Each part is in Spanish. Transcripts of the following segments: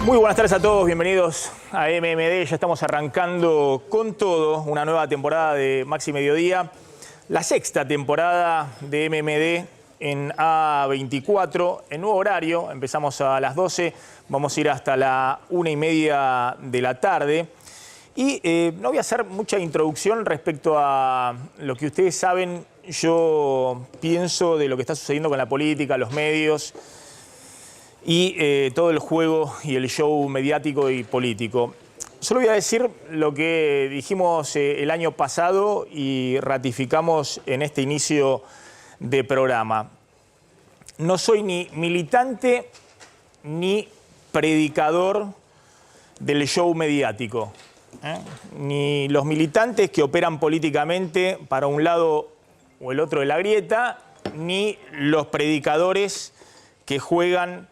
Muy buenas tardes a todos, bienvenidos a MMD. Ya estamos arrancando con todo una nueva temporada de Maxi Mediodía. La sexta temporada de MMD en A24, en nuevo horario. Empezamos a las 12, vamos a ir hasta la 1:30 de la tarde. Y no voy a hacer mucha introducción respecto a lo que ustedes saben. Yo pienso de lo que está sucediendo con la política, los medios y todo el juego y el show mediático y político. Solo voy a decir lo que dijimos el año pasado y ratificamos en este inicio de programa. No soy ni militante ni predicador del show mediático, ni los militantes que operan políticamente para un lado o el otro de la grieta, ni los predicadores que juegan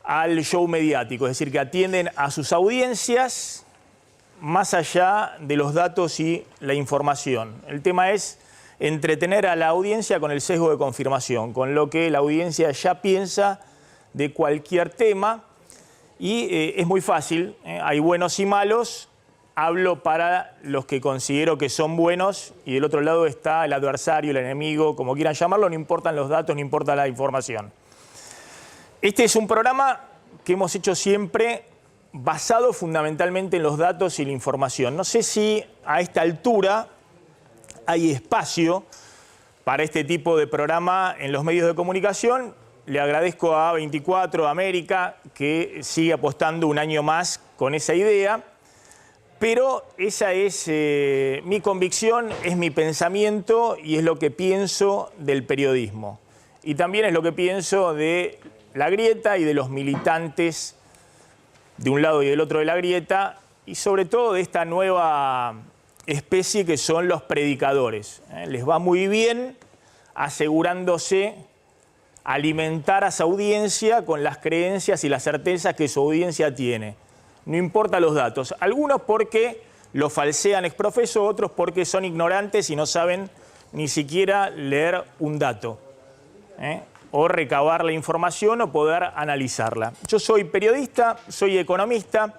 al show mediático, es decir, que atienden a sus audiencias más allá de los datos y la información. El tema es entretener a la audiencia con el sesgo de confirmación, con lo que la audiencia ya piensa de cualquier tema y es muy fácil, hay buenos y malos, hablo para los que considero que son buenos y del otro lado está el adversario, el enemigo, como quieran llamarlo, no importan los datos, no importa la información. Este es un programa que hemos hecho siempre basado fundamentalmente en los datos y la información. No sé si a esta altura hay espacio para este tipo de programa en los medios de comunicación. Le agradezco a A24, a América, que sigue apostando un año más con esa idea. Pero esa es mi convicción, es mi pensamiento y es lo que pienso del periodismo. Y también es lo que pienso de la grieta y de los militantes de un lado y del otro de la grieta y sobre todo de esta nueva especie que son los predicadores. Les va muy bien asegurándose alimentar a su audiencia con las creencias y las certezas que su audiencia tiene. No importa los datos. Algunos porque lo falsean ex profeso, otros porque son ignorantes y no saben ni siquiera leer un dato, o recabar la información o poder analizarla. Yo soy periodista, soy economista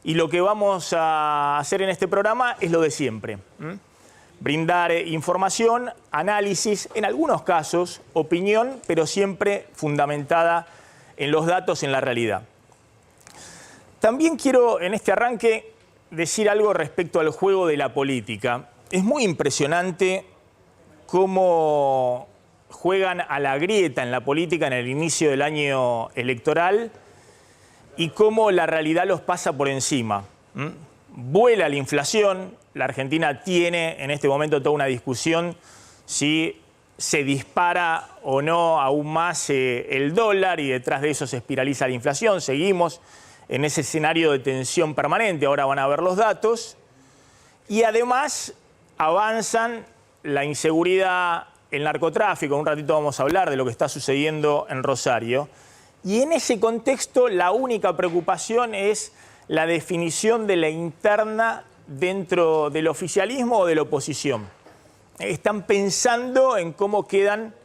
y lo que vamos a hacer en este programa es lo de siempre. Brindar información, análisis, en algunos casos opinión, pero siempre fundamentada en los datos, en la realidad. También quiero en este arranque decir algo respecto al juego de la política. Es muy impresionante cómo juegan a la grieta en la política en el inicio del año electoral y cómo la realidad los pasa por encima. Vuela la inflación, la Argentina tiene en este momento toda una discusión si se dispara o no aún más el dólar y detrás de eso se espiraliza la inflación. Seguimos en ese escenario de tensión permanente, ahora van a ver los datos, y además avanzan la inseguridad, el narcotráfico. Un ratito vamos a hablar de lo que está sucediendo en Rosario. Y en ese contexto la única preocupación es la definición de la interna dentro del oficialismo o de la oposición. Están pensando en cómo quedan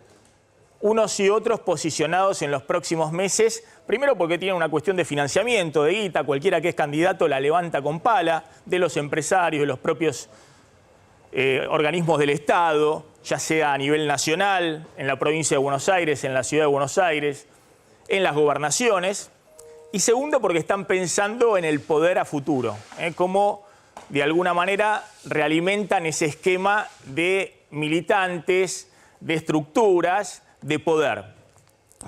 unos y otros posicionados en los próximos meses, primero porque tienen una cuestión de financiamiento, de guita, cualquiera que es candidato la levanta con pala, de los empresarios, de los propios organismos del Estado, ya sea a nivel nacional, en la provincia de Buenos Aires, en la ciudad de Buenos Aires, en las gobernaciones. Y segundo, porque están pensando en el poder a futuro, cómo de alguna manera realimentan ese esquema de militantes, de estructuras, de poder.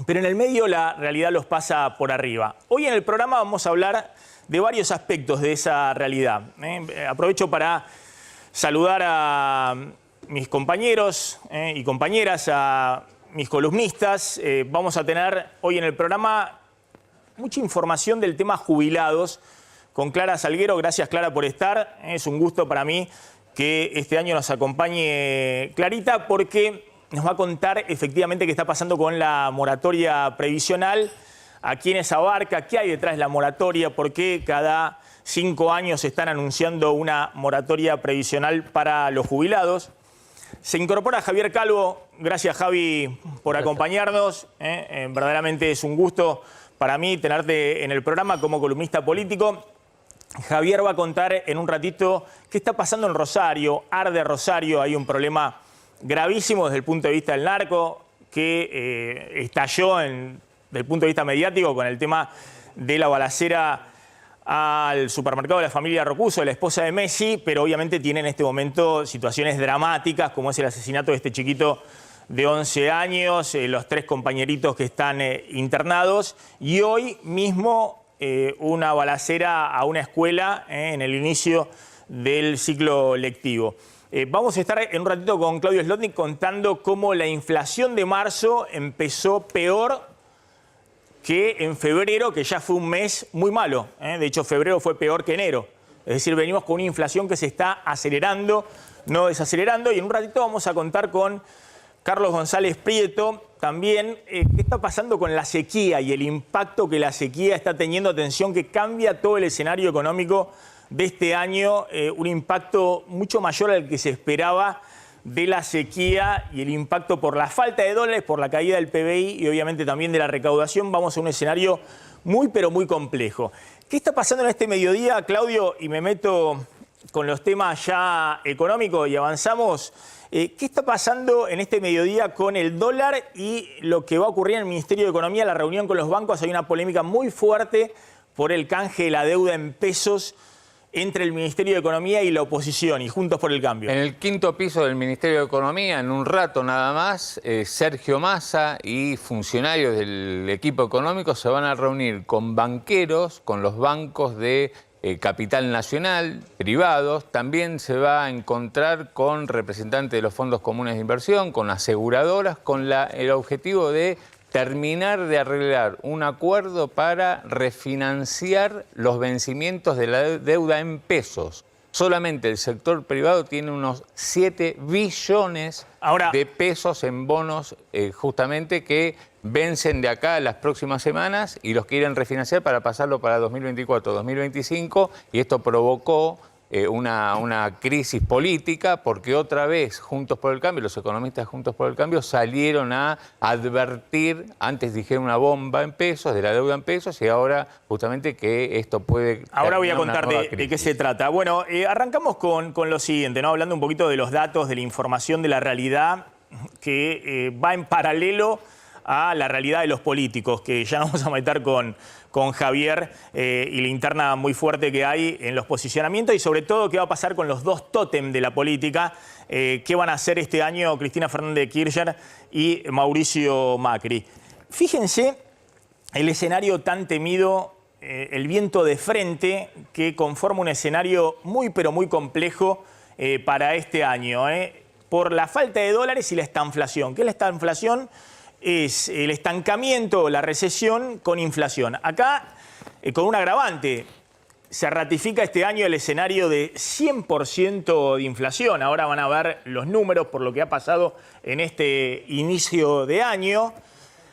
Pero en el medio la realidad los pasa por arriba. Hoy en el programa vamos a hablar de varios aspectos de esa realidad. Aprovecho para saludar a mis compañeros y compañeras, a mis columnistas. Vamos a tener hoy en el programa mucha información del tema jubilados con Clara Salguero. Gracias, Clara, por estar. Es un gusto para mí que este año nos acompañe Clarita porque nos va a contar efectivamente qué está pasando con la moratoria previsional, a quiénes abarca, qué hay detrás de la moratoria, por qué cada 5 años están anunciando una moratoria previsional para los jubilados. Se incorpora Javier Calvo. Gracias, Javi, por acompañarnos. Verdaderamente es un gusto para mí tenerte en el programa como columnista político. Javier va a contar en un ratito qué está pasando en Rosario. Arde Rosario, hay un problema gravísimo desde el punto de vista del narco que estalló desde el punto de vista mediático con el tema de la balacera al supermercado de la familia Rocuso, de la esposa de Messi, pero obviamente tiene en este momento situaciones dramáticas como es el asesinato de este chiquito de 11 años, los 3 compañeritos que están internados y hoy mismo una balacera a una escuela en el inicio del ciclo lectivo. Vamos a estar en un ratito con Claudio Zlotnik contando cómo la inflación de marzo empezó peor que en febrero, que ya fue un mes muy malo. De hecho, febrero fue peor que enero. Es decir, venimos con una inflación que se está acelerando, no desacelerando. Y en un ratito vamos a contar con Carlos González Prieto también qué está pasando con la sequía y el impacto que la sequía está teniendo. Atención, que cambia todo el escenario económico de este año, un impacto mucho mayor al que se esperaba de la sequía y el impacto por la falta de dólares, por la caída del PBI y obviamente también de la recaudación. Vamos a un escenario muy pero muy complejo. ¿Qué está pasando en este mediodía, Claudio? Y me meto con los temas ya económicos y avanzamos. ¿Qué está pasando en este mediodía con el dólar y lo que va a ocurrir en el Ministerio de Economía, la reunión con los bancos? Hay una polémica muy fuerte por el canje de la deuda en pesos entre el Ministerio de Economía y la oposición y Juntos por el Cambio. En el quinto piso del Ministerio de Economía, en un rato nada más, Sergio Massa y funcionarios del equipo económico se van a reunir con banqueros, con los bancos de capital nacional, privados. También se va a encontrar con representantes de los fondos comunes de inversión, con aseguradoras, con el objetivo de terminar de arreglar un acuerdo para refinanciar los vencimientos de la deuda en pesos. Solamente el sector privado tiene unos 7 billones de pesos en bonos justamente que vencen de acá a las próximas semanas y los quieren refinanciar para pasarlo para 2024-2025 y esto provocó una crisis política porque otra vez Juntos por el Cambio, los economistas Juntos por el Cambio salieron a advertir, antes dijeron una bomba en pesos, de la deuda en pesos y ahora justamente que esto puede... Ahora voy a contar de qué se trata. Bueno, arrancamos con lo siguiente, ¿no? Hablando un poquito de los datos, de la información, de la realidad que va en paralelo a la realidad de los políticos, que ya nos vamos a meter con Javier y la interna muy fuerte que hay en los posicionamientos y sobre todo qué va a pasar con los 2 tótem de la política, qué van a hacer este año Cristina Fernández de Kirchner y Mauricio Macri. Fíjense el escenario tan temido, el viento de frente que conforma un escenario muy pero muy complejo para este año, por la falta de dólares y la estanflación. ¿Qué es la estanflación? Es el estancamiento, la recesión con inflación. Acá, con un agravante, se ratifica este año el escenario de 100% de inflación. Ahora van a ver los números por lo que ha pasado en este inicio de año.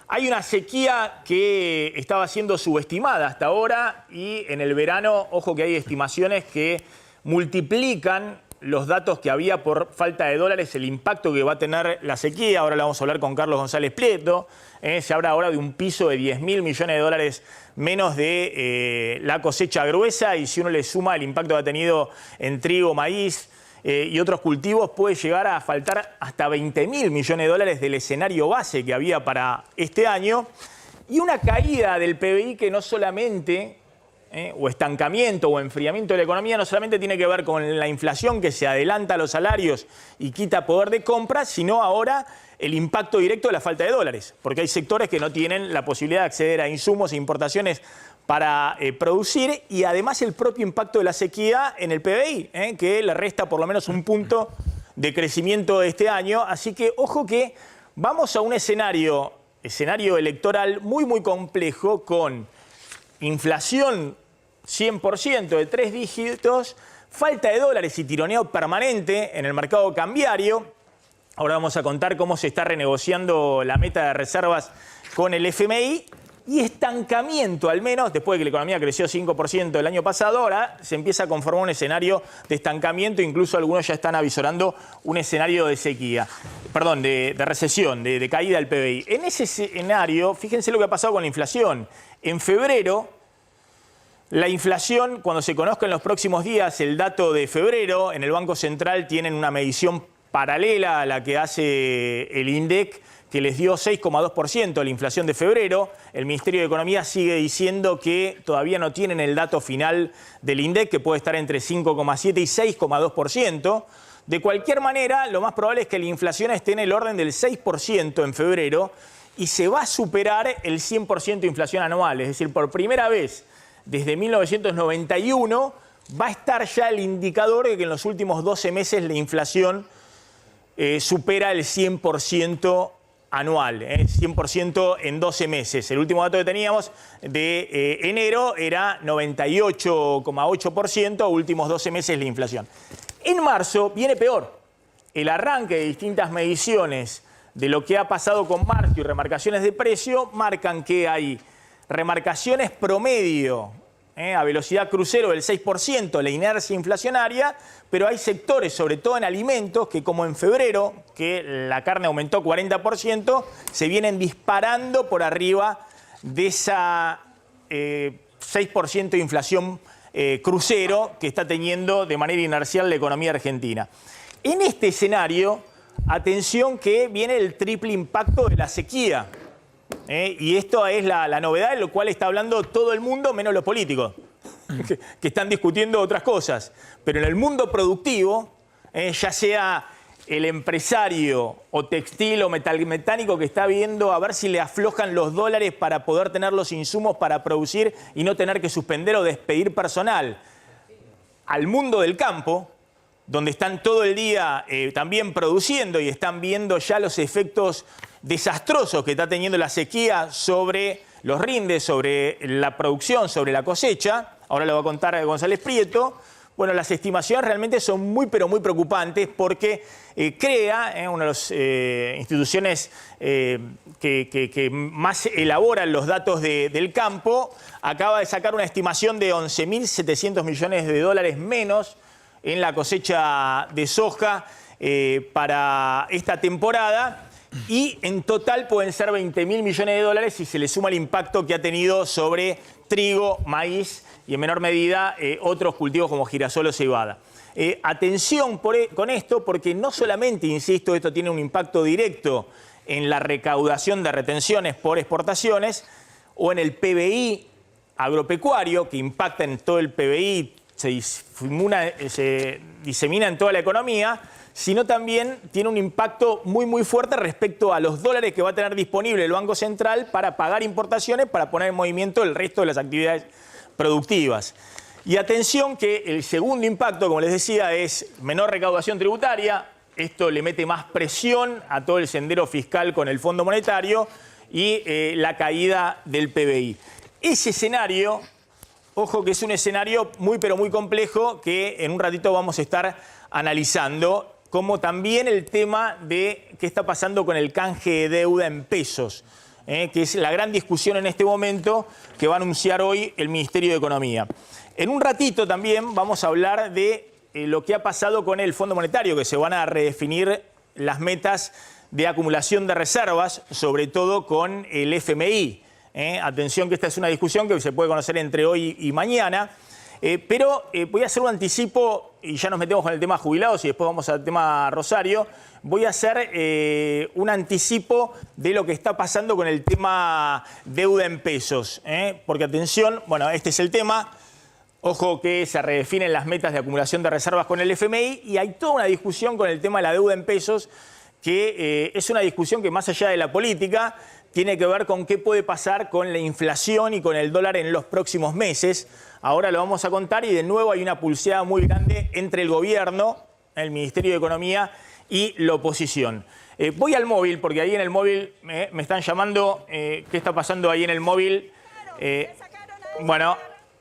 Hay una sequía que estaba siendo subestimada hasta ahora y en el verano, ojo que hay estimaciones que multiplican los datos que había por falta de dólares, el impacto que va a tener la sequía. Ahora la vamos a hablar con Carlos González Prieto. Se habla ahora de un piso de 10.000 millones de dólares menos de la cosecha gruesa y si uno le suma el impacto que ha tenido en trigo, maíz y otros cultivos, puede llegar a faltar hasta 20.000 millones de dólares del escenario base que había para este año y una caída del PBI que no solamente... o estancamiento o enfriamiento de la economía no solamente tiene que ver con la inflación que se adelanta a los salarios y quita poder de compra, sino ahora el impacto directo de la falta de dólares, porque hay sectores que no tienen la posibilidad de acceder a insumos e importaciones para producir y además el propio impacto de la sequía en el PBI, que le resta por lo menos un punto de crecimiento este año. Así que ojo que vamos a un escenario electoral muy muy complejo con inflación 100% de 3 dígitos, falta de dólares y tironeo permanente en el mercado cambiario. Ahora vamos a contar cómo se está renegociando la meta de reservas con el FMI y estancamiento, al menos, después de que la economía creció 5% el año pasado, ahora se empieza a conformar un escenario de estancamiento, incluso algunos ya están avisorando un escenario de sequía, perdón, de recesión, de caída del PBI. En ese escenario, fíjense lo que ha pasado con la inflación. En febrero, la inflación, cuando se conozca en los próximos días el dato de febrero, en el Banco Central tienen una medición paralela a la que hace el INDEC, que les dio 6,2% la inflación de febrero. El Ministerio de Economía sigue diciendo que todavía no tienen el dato final del INDEC, que puede estar entre 5,7 y 6,2%. De cualquier manera, lo más probable es que la inflación esté en el orden del 6% en febrero y se va a superar el 100% de inflación anual. Es decir, por primera vez desde 1991 va a estar ya el indicador de que en los últimos 12 meses la inflación supera el 100% anual, 100% en 12 meses. El último dato que teníamos de enero era 98,8%, últimos 12 meses la inflación. En marzo viene peor. El arranque de distintas mediciones de lo que ha pasado con marzo y remarcaciones de precio marcan que hay remarcaciones promedio a velocidad crucero del 6%, la inercia inflacionaria, pero hay sectores, sobre todo en alimentos, que como en febrero, que la carne aumentó 40%, se vienen disparando por arriba de esa 6% de inflación crucero que está teniendo de manera inercial la economía argentina. En este escenario, atención que viene el triple impacto de la sequía. Y esto es la novedad, de lo cual está hablando todo el mundo, menos los políticos, que están discutiendo otras cosas. Pero en el mundo productivo, ya sea el empresario o textil o metalmecánico que está viendo a ver si le aflojan los dólares para poder tener los insumos para producir y no tener que suspender o despedir personal, al mundo del campo, donde están todo el día también produciendo y están viendo ya los efectos desastrosos que está teniendo la sequía sobre los rindes, sobre la producción, sobre la cosecha. Ahora lo va a contar González Prieto. Bueno, las estimaciones realmente son muy, pero muy preocupantes porque CREA, una de las instituciones que más elaboran los datos del campo, acaba de sacar una estimación de 11.700 millones de dólares menos en la cosecha de soja para esta temporada. Y en total pueden ser 20.000 millones de dólares si se le suma el impacto que ha tenido sobre trigo, maíz y en menor medida otros cultivos como girasol o cebada. Atención con esto porque no solamente, insisto, esto tiene un impacto directo en la recaudación de retenciones por exportaciones o en el PBI agropecuario, que impacta en todo el PBI, se disemina en toda la economía, sino también tiene un impacto muy, muy fuerte respecto a los dólares que va a tener disponible el Banco Central para pagar importaciones, para poner en movimiento el resto de las actividades productivas. Y atención que el segundo impacto, como les decía, es menor recaudación tributaria. Esto le mete más presión a todo el sendero fiscal con el Fondo Monetario y la caída del PBI. Ese escenario, ojo que es un escenario muy, pero muy complejo que en un ratito vamos a estar analizando, como también el tema de qué está pasando con el canje de deuda en pesos, que es la gran discusión en este momento que va a anunciar hoy el Ministerio de Economía. En un ratito también vamos a hablar de lo que ha pasado con el Fondo Monetario, que se van a redefinir las metas de acumulación de reservas, sobre todo con el FMI. Atención que esta es una discusión que se puede conocer entre hoy y mañana. Pero voy a hacer un anticipo, y ya nos metemos con el tema jubilados y después vamos al tema Rosario. Voy a hacer un anticipo de lo que está pasando con el tema deuda en pesos. Porque atención, bueno, este es el tema. Ojo que se redefinen las metas de acumulación de reservas con el FMI y hay toda una discusión con el tema de la deuda en pesos, que es una discusión que más allá de la política tiene que ver con qué puede pasar con la inflación y con el dólar en los próximos meses. Ahora lo vamos a contar y de nuevo hay una pulseada muy grande entre el gobierno, el Ministerio de Economía y la oposición. Voy al móvil porque ahí en el móvil me están llamando. ¿Qué está pasando ahí en el móvil? Bueno,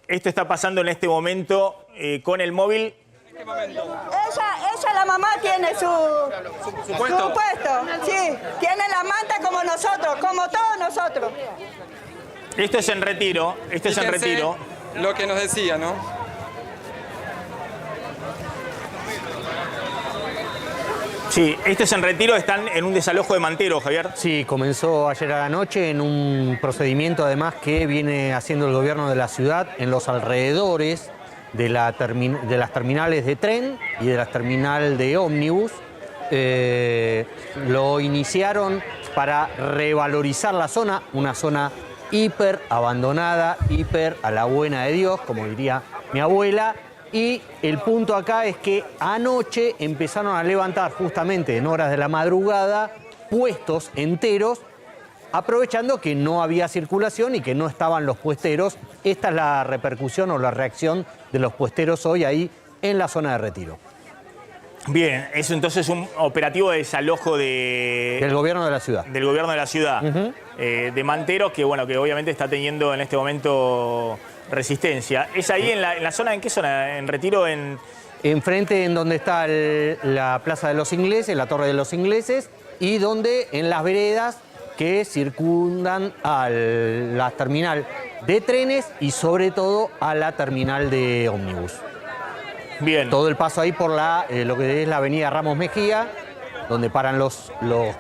esto está pasando en este momento con el móvil. Ella, la mamá, tiene su puesto. Sí, tiene la manta como nosotros, como todos nosotros. Esto es en Retiro, esto es en Fíjense Retiro. lo que nos decía, ¿no? Sí, esto es en Retiro, están en un desalojo de Mantero, Javier. Sí, comenzó ayer a la noche en un procedimiento además que viene haciendo el gobierno de la ciudad en los alrededores de las terminales de tren y de las terminales de ómnibus. Lo iniciaron para revalorizar la zona, una zona hiper abandonada, hiper a la buena de Dios, como diría mi abuela. Y el punto acá es que anoche empezaron a levantar justamente en horas de la madrugada puestos enteros, aprovechando que no había circulación y que no estaban los puesteros. Esta es la repercusión o la reacción de los puesteros hoy ahí en la zona de Retiro. Bien, eso entonces es un operativo de desalojo Del gobierno de la ciudad. del gobierno de la ciudad, de Mantero, que bueno, que obviamente está teniendo en este momento resistencia. ¿Es ahí en la zona, en qué zona? ¿En Retiro? Enfrente en donde está la Plaza de los Ingleses, la Torre de los Ingleses, y donde en las veredas que circundan a la terminal de trenes y sobre todo a la terminal de ómnibus. Bien. Todo el paso ahí por lo que es la avenida Ramos Mejía, donde paran los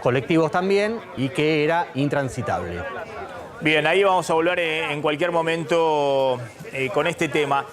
colectivos también y que era intransitable. Bien, ahí vamos a volver en cualquier momento con este tema.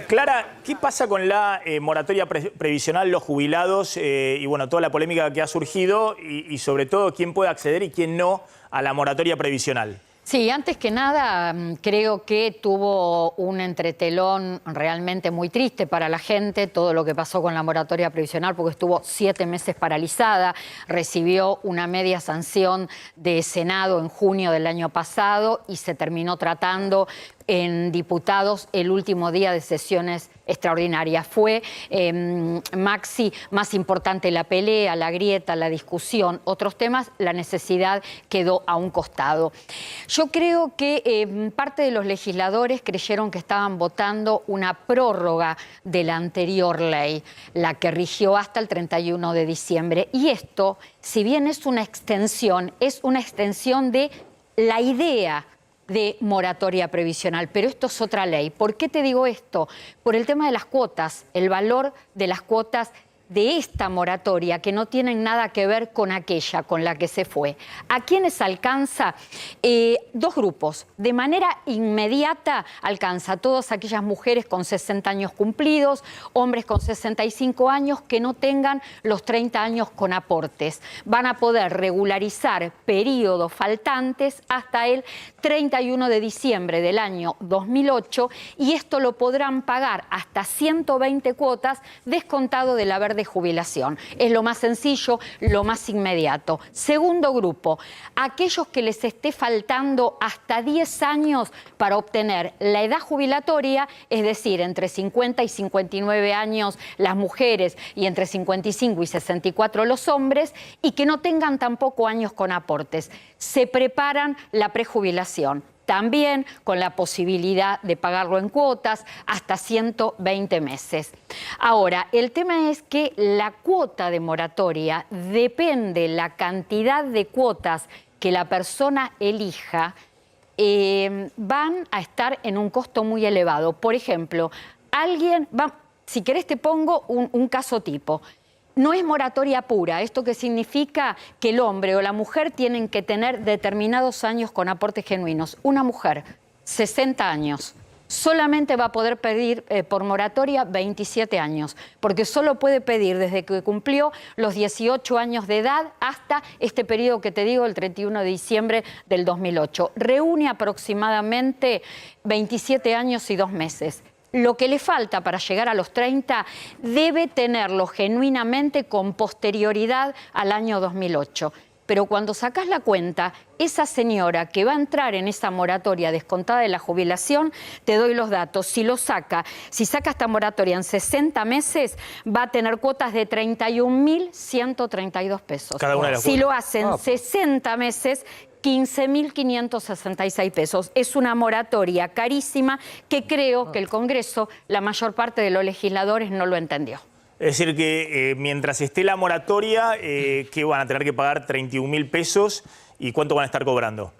Clara, ¿qué pasa con la moratoria previsional, los jubilados y bueno, toda la polémica que ha surgido y sobre todo quién puede acceder y quién no a la moratoria previsional? Sí, antes que nada, creo que tuvo un entretelón realmente muy triste para la gente, todo lo que pasó con la moratoria previsional, porque estuvo 7 meses paralizada, recibió una media sanción de Senado en junio del año pasado y se terminó tratando en diputados el último día de sesiones extraordinarias. Fue, Maxi, más importante la pelea, la grieta, la discusión, otros temas, la necesidad quedó a un costado. Yo creo que parte de los legisladores creyeron que estaban votando una prórroga de la anterior ley, la que rigió hasta el 31 de diciembre. Y esto, si bien es una extensión de la idea de moratoria previsional, pero esto es otra ley. ¿Por qué te digo esto? Por el tema de las cuotas, el valor de las cuotas de esta moratoria, que no tienen nada que ver con aquella con la que se fue. ¿A quiénes alcanza? Dos grupos. De manera inmediata alcanza a todas aquellas mujeres con 60 años cumplidos, hombres con 65 años que no tengan los 30 años con aportes. Van a poder regularizar periodos faltantes hasta el 31 de diciembre del año 2008 y esto lo podrán pagar hasta 120 cuotas descontado del haber de jubilación. Es lo más sencillo, lo más inmediato. Segundo grupo, aquellos que les esté faltando hasta 10 años para obtener la edad jubilatoria, es decir, entre 50 y 59 años las mujeres y entre 55 y 64 los hombres, y que no tengan tampoco años con aportes. Se preparan la prejubilación. También con la posibilidad de pagarlo en cuotas hasta 120 meses. Ahora, el tema es que la cuota de moratoria depende la cantidad de cuotas que la persona elija, van a estar en un costo muy elevado. Por ejemplo, si querés te pongo un caso tipo. No es moratoria pura, esto que significa que el hombre o la mujer tienen que tener determinados años con aportes genuinos. Una mujer, 60 años, solamente va a poder pedir por moratoria 27 años, porque solo puede pedir desde que cumplió los 18 años de edad hasta este periodo que te digo, el 31 de diciembre del 2008. Reúne aproximadamente 27 años y 2 meses. Lo que le falta para llegar a los 30 debe tenerlo genuinamente con posterioridad al año 2008. Pero cuando sacás la cuenta, esa señora que va a entrar en esa moratoria descontada de la jubilación, te doy los datos, si saca esta moratoria en 60 meses, va a tener cuotas de 31.132 pesos. Cada una de las si lo hace en 60 meses, 15.566 pesos. Es una moratoria carísima que creo que el Congreso, la mayor parte de los legisladores, no lo entendió. Es decir que mientras esté la moratoria, que van a tener que pagar 31.000 pesos y ¿cuánto van a estar cobrando?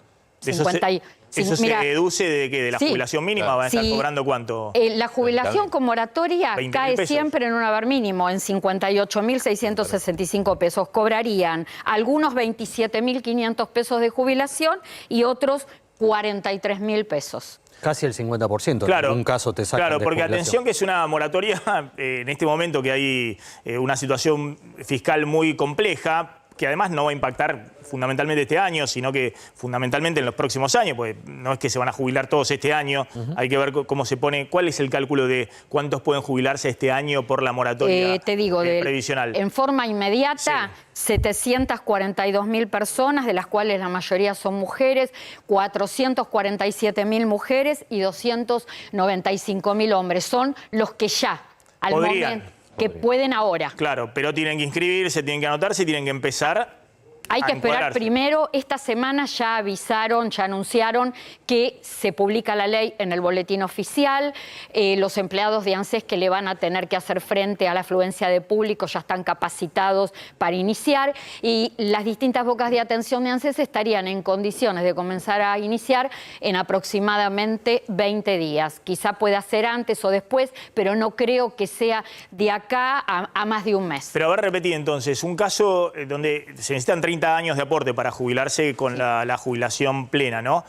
¿Eso se deduce de que de la jubilación mínima van a estar cobrando cuánto? La jubilación con moratoria cae pesos. siempre en un haber mínimo, en 58.665 pesos. Cobrarían algunos 27.500 pesos de jubilación y otros 43.000 pesos. Casi el 50%. Claro, en un caso te sacan claro, de porque jubilación. atención que es una moratoria en este momento que hay una situación fiscal muy compleja, que además no va a impactar fundamentalmente este año, sino que fundamentalmente en los próximos años, pues no es que se van a jubilar todos este año, hay que ver cómo se pone, cuál es el cálculo de cuántos pueden jubilarse este año por la moratoria previsional. En forma inmediata, 742.000 personas, de las cuales la mayoría son mujeres, 447.000 mujeres y 295.000 hombres. Son los que ya, al momento, que pueden ahora. Claro, pero tienen que inscribirse, tienen que anotarse y tienen que empezar. Hay que esperar primero. Esta semana ya avisaron, ya anunciaron que se publica la ley en el boletín oficial. Los empleados de ANSES que le van a tener que hacer frente a la afluencia de público ya están capacitados para iniciar, y las distintas bocas de atención de ANSES estarían en condiciones de comenzar a iniciar en aproximadamente 20 días. Quizá pueda ser antes o después, pero no creo que sea de acá a más de un mes. Pero a ver, repetí entonces, un caso donde se necesitan 30 años de aporte para jubilarse con la jubilación plena, ¿no?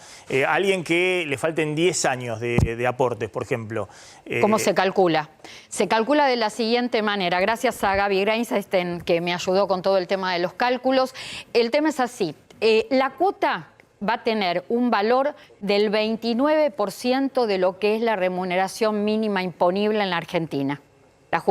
Alguien que le falten 10 años de aportes, por ejemplo. ¿Cómo se calcula? Se calcula de la siguiente manera. Gracias a Gaby Greinstein, que me ayudó con todo el tema de los cálculos. El tema es así. La cuota va a tener un valor del 29% de lo que es la remuneración mínima imponible en la Argentina.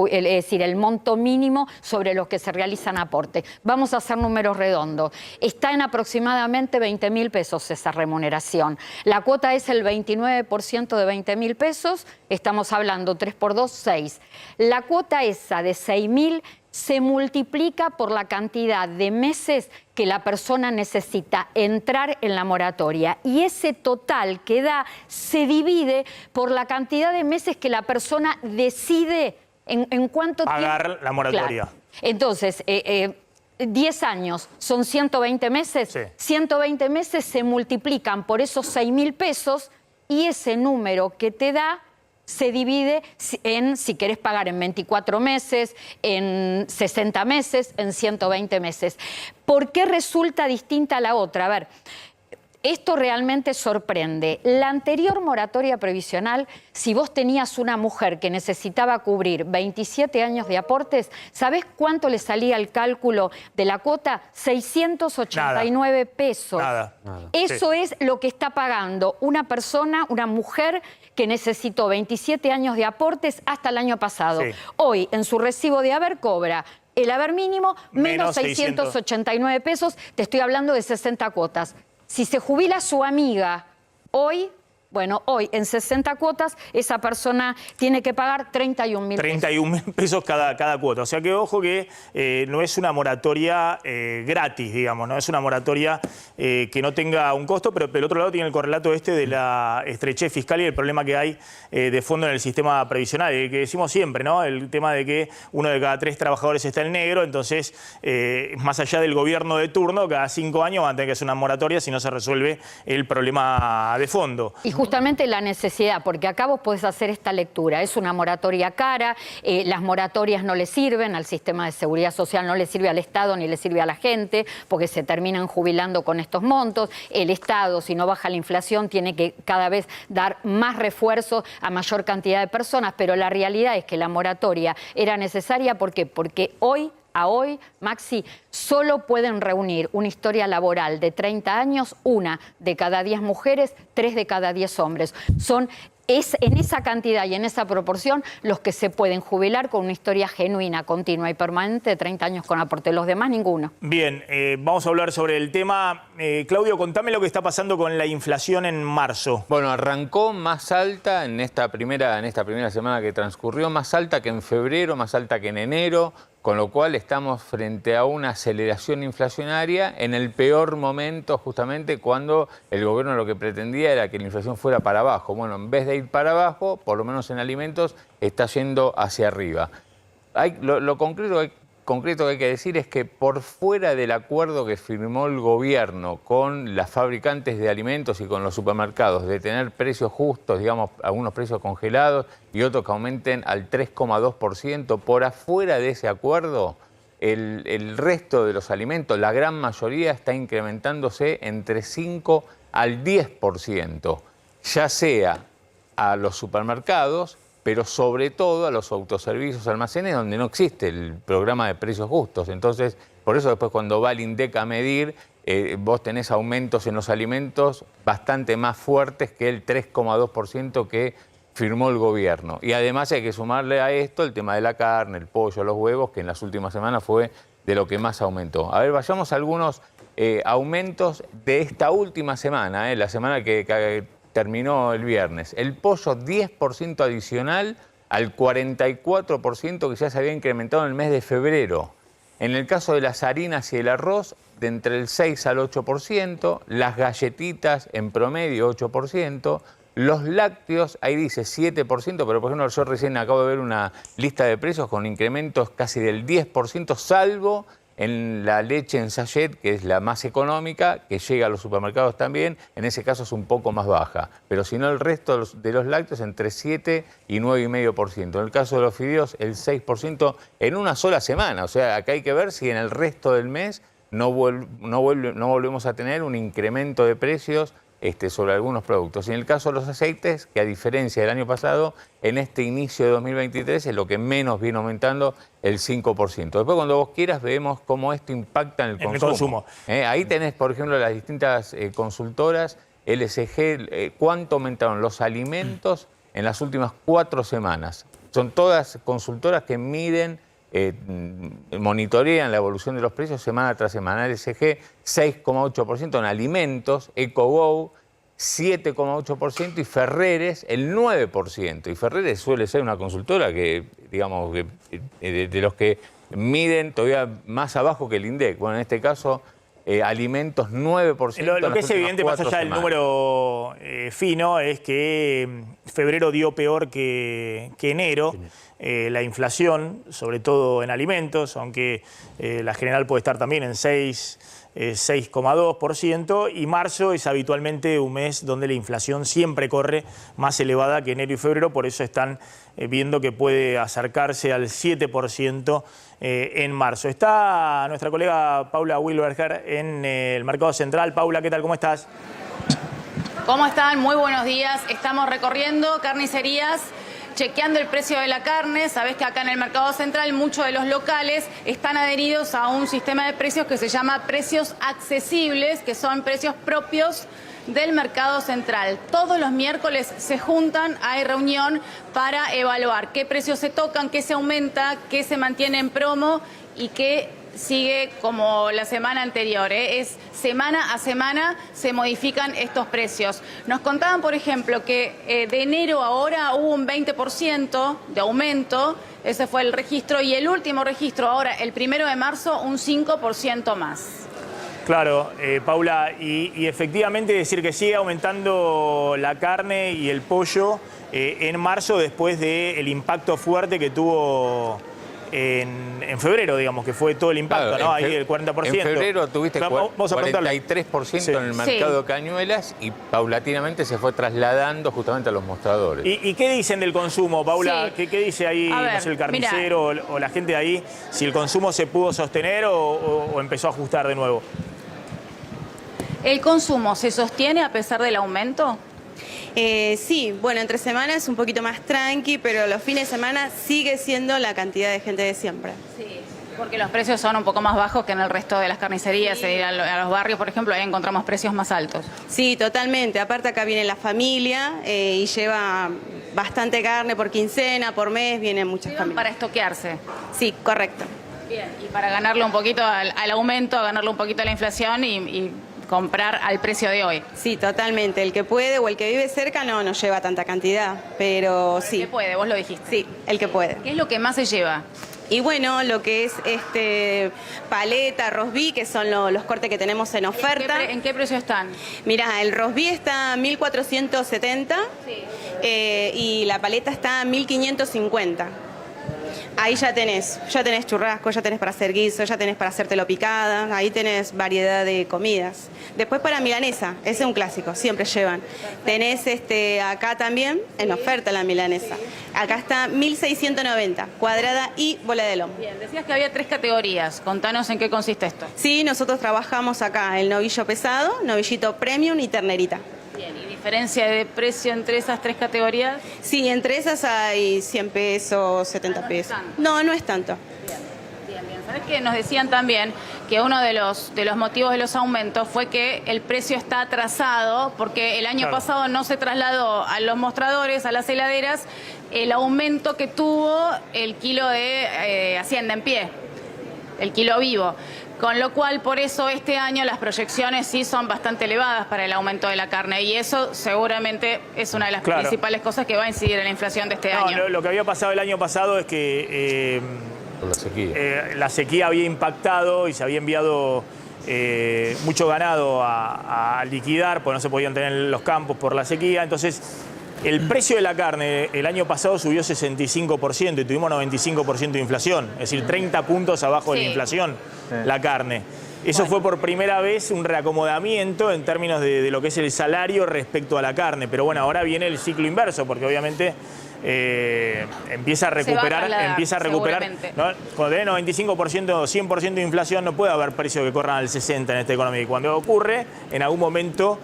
Es decir, el monto mínimo sobre los que se realizan aportes. Vamos a hacer números redondos. Está en aproximadamente 20.000 pesos esa remuneración. La cuota es el 29% de 20.000 pesos. Estamos hablando 3 por 2, 6. La cuota esa de 6.000 se multiplica por la cantidad de meses que la persona necesita entrar en la moratoria. Y ese total que da se divide por la cantidad de meses que la persona decide en cuánto pagar la moratoria. Claro. Entonces, 10 años son 120 meses. Sí. 120 meses se multiplican por esos 6.000 pesos y ese número que te da se divide en, si querés pagar en 24 meses, en 60 meses, en 120 meses. ¿Por qué resulta distinta a la otra? A ver, esto realmente sorprende. La anterior moratoria previsional, si vos tenías una mujer que necesitaba cubrir 27 años de aportes, ¿sabés cuánto le salía el cálculo de la cuota? 689 pesos. Nada. Eso es lo que está pagando una persona, una mujer que necesitó 27 años de aportes hasta el año pasado. Sí. Hoy, en su recibo de haber, cobra el haber mínimo menos 689 pesos. Te estoy hablando de 60 cuotas. Si se jubila su amiga hoy, bueno, hoy en 60 cuotas, esa persona tiene que pagar 31.000 pesos. 31.000 pesos cada cuota. O sea que ojo que no es una moratoria gratis, digamos, no es una moratoria que no tenga un costo, pero del otro lado tiene el correlato de la estrechez fiscal y el problema que hay de fondo en el sistema previsional, que decimos siempre, ¿no? El tema de que 1 de cada 3 trabajadores está en negro, entonces, más allá del gobierno de turno, cada 5 años van a tener que hacer una moratoria si no se resuelve el problema de fondo. Y justamente la necesidad, porque acá vos podés hacer esta lectura, es una moratoria cara, las moratorias no le sirven al sistema de seguridad social, no le sirve al Estado ni le sirve a la gente, porque se terminan jubilando con estos montos. El Estado, si no baja la inflación, tiene que cada vez dar más refuerzos a mayor cantidad de personas, pero la realidad es que la moratoria era necesaria. ¿Por qué? Porque hoy, Maxi, solo pueden reunir una historia laboral de 30 años, 1 de cada 10 mujeres, 3 de cada 10 hombres. Es en esa cantidad y en esa proporción los que se pueden jubilar con una historia genuina, continua y permanente de 30 años con aporte. Los demás, ninguno. Bien, vamos a hablar sobre el tema. Claudio, contame lo que está pasando con la inflación en marzo. Bueno, arrancó más alta en esta primera semana que transcurrió, más alta que en febrero, más alta que en enero, con lo cual estamos frente a una aceleración inflacionaria en el peor momento, justamente cuando el gobierno lo que pretendía era que la inflación fuera para abajo. Bueno, en vez de ir para abajo, por lo menos en alimentos, está yendo hacia arriba. Lo concreto concreto que hay que decir es que por fuera del acuerdo que firmó el gobierno con las fabricantes de alimentos y con los supermercados de tener precios justos, digamos, algunos precios congelados y otros que aumenten al 3,2%, por afuera de ese acuerdo, el resto de los alimentos, la gran mayoría, está incrementándose entre 5 al 10%, ya sea a los supermercados, pero sobre todo a los autoservicios, almacenes, donde no existe el programa de precios justos. Entonces, por eso después cuando va el INDEC a medir, vos tenés aumentos en los alimentos bastante más fuertes que el 3,2% que firmó el gobierno. Y además hay que sumarle a esto el tema de la carne, el pollo, los huevos, que en las últimas semanas fue de lo que más aumentó. A ver, vayamos a algunos aumentos de esta última semana, la semana que terminó el viernes. El pollo 10% adicional al 44% que ya se había incrementado en el mes de febrero. En el caso de las harinas y el arroz, de entre el 6 al 8%, las galletitas en promedio 8%, los lácteos, ahí dice 7%, pero por ejemplo yo recién acabo de ver una lista de precios con incrementos casi del 10%, salvo en la leche en sachet, que es la más económica, que llega a los supermercados también, en ese caso es un poco más baja. Pero si no, el resto de los lácteos entre 7 y 9,5%. En el caso de los fideos, el 6% en una sola semana. O sea, acá hay que ver si en el resto del mes no volvemos a tener un incremento de precios sobre algunos productos. Y en el caso de los aceites, que a diferencia del año pasado, en este inicio de 2023 es lo que menos viene aumentando, el 5%. Después, cuando vos quieras, vemos cómo esto impacta en el consumo. Ahí tenés, por ejemplo, las distintas consultoras, LSG, cuánto aumentaron los alimentos en las últimas 4 semanas. Son todas consultoras que miden, monitorean la evolución de los precios semana tras semana. LSG 6,8% en alimentos, EcoGo 7,8% y Ferreres el 9%. Y Ferreres suele ser una consultora que, digamos, de los que miden todavía más abajo que el INDEC. Bueno, en este caso, alimentos 9%. Lo que es evidente, más allá del número fino, es que febrero dio peor que enero. La inflación, sobre todo en alimentos, aunque la general puede estar también en 6,2%, y marzo es habitualmente un mes donde la inflación siempre corre más elevada que enero y febrero, por eso están viendo que puede acercarse al 7% en marzo. Está nuestra colega Paula Wilberger en el Mercado Central. Paula, ¿qué tal? ¿Cómo estás? ¿Cómo están? Muy buenos días. Estamos recorriendo carnicerías, chequeando el precio de la carne. Sabés que acá en el Mercado Central muchos de los locales están adheridos a un sistema de precios que se llama precios accesibles, que son precios propios del Mercado Central. Todos los miércoles se juntan, hay reunión para evaluar qué precios se tocan, qué se aumenta, qué se mantiene en promo y qué sigue como la semana anterior. Es semana a semana se modifican estos precios. Nos contaban, por ejemplo, que de enero a ahora hubo un 20% de aumento. Ese fue el registro. Y el último registro, ahora, el 1 de marzo, un 5% más. Claro, Paula, y efectivamente decir que sigue aumentando la carne y el pollo en marzo después del impacto fuerte que tuvo en febrero, digamos, que fue todo el impacto, claro, ¿no? Ahí el 40%. En febrero tuviste 43% sí, en el mercado de cañuelas y paulatinamente se fue trasladando justamente a los mostradores. ¿Y qué dicen del consumo, Paula? Sí. ¿Qué dice ahí ver, no sé, el carnicero o la gente de ahí? Si el consumo se pudo sostener o empezó a ajustar de nuevo. ¿El consumo se sostiene a pesar del aumento? Sí, bueno, entre semanas es un poquito más tranqui, pero los fines de semana sigue siendo la cantidad de gente de siempre. Sí, porque los precios son un poco más bajos que en el resto de las carnicerías. Sí. A los barrios, por ejemplo, ahí encontramos precios más altos. Sí, totalmente. Aparte acá viene la familia y lleva bastante carne por quincena, por mes, vienen muchas familias. Para estoquearse. Sí, correcto. Bien, y para ganarle un poquito al aumento, ganarle un poquito a la inflación y comprar al precio de hoy. Sí, totalmente. El que puede o el que vive cerca no lleva tanta cantidad, pero sí. El que puede, vos lo dijiste. Sí, el que puede. ¿Qué es lo que más se lleva? Y bueno, lo que es paleta, rosbif, que son los cortes que tenemos en oferta. ¿En qué precio están? Mirá, el rosbif está a 1.470 y la paleta está a 1.550. Ahí ya tenés churrasco, ya tenés para hacer guiso, ya tenés para hacértelo picada, ahí tenés variedad de comidas. Después para milanesa, ese es un clásico, siempre llevan. Tenés acá también en oferta la milanesa. Acá está 1.690, cuadrada y bola de lomo. Bien, decías que había 3 categorías. Contanos en qué consiste esto. Sí, nosotros trabajamos acá el novillo pesado, novillito premium y ternerita. Bien, ¿y diferencia de precio entre esas 3 categorías? Sí, entre esas hay 100 pesos, 70 pesos. No, no es tanto. Bien. ¿Sabes qué? Nos decían también que uno de los motivos de los aumentos fue que el precio está atrasado porque el año pasado no se trasladó a los mostradores, a las heladeras, el aumento que tuvo el kilo de Hacienda en pie, el kilo vivo. Con lo cual, por eso este año las proyecciones sí son bastante elevadas para el aumento de la carne y eso seguramente es una de las principales cosas que va a incidir en la inflación de este año. Lo que había pasado el año pasado es que Por la sequía. La sequía había impactado y se había enviado mucho ganado a liquidar, porque no se podían tener en los campos por la sequía. Entonces, el precio de la carne el año pasado subió 65% y tuvimos 95% de inflación. Es decir, 30 puntos abajo de la inflación la carne. Eso fue por primera vez un reacomodamiento en términos de lo que es el salario respecto a la carne. Pero bueno, ahora viene el ciclo inverso, porque obviamente empieza a recuperar, ¿no? Cuando tenés 95% o 100% de inflación no puede haber precios que corran al 60% en esta economía. Y cuando ocurre, en algún momento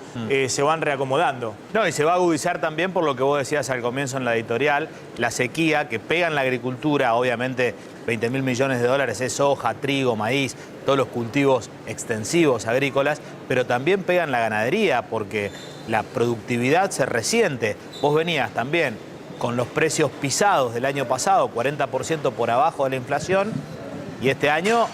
se van reacomodando. No, y se va a agudizar también por lo que vos decías al comienzo en la editorial, la sequía que pega en la agricultura, obviamente 20.000 millones de dólares es soja, trigo, maíz, todos los cultivos extensivos agrícolas, pero también pega en la ganadería porque la productividad se resiente. Vos venías también con los precios pisados del año pasado, 40% por abajo de la inflación, y este año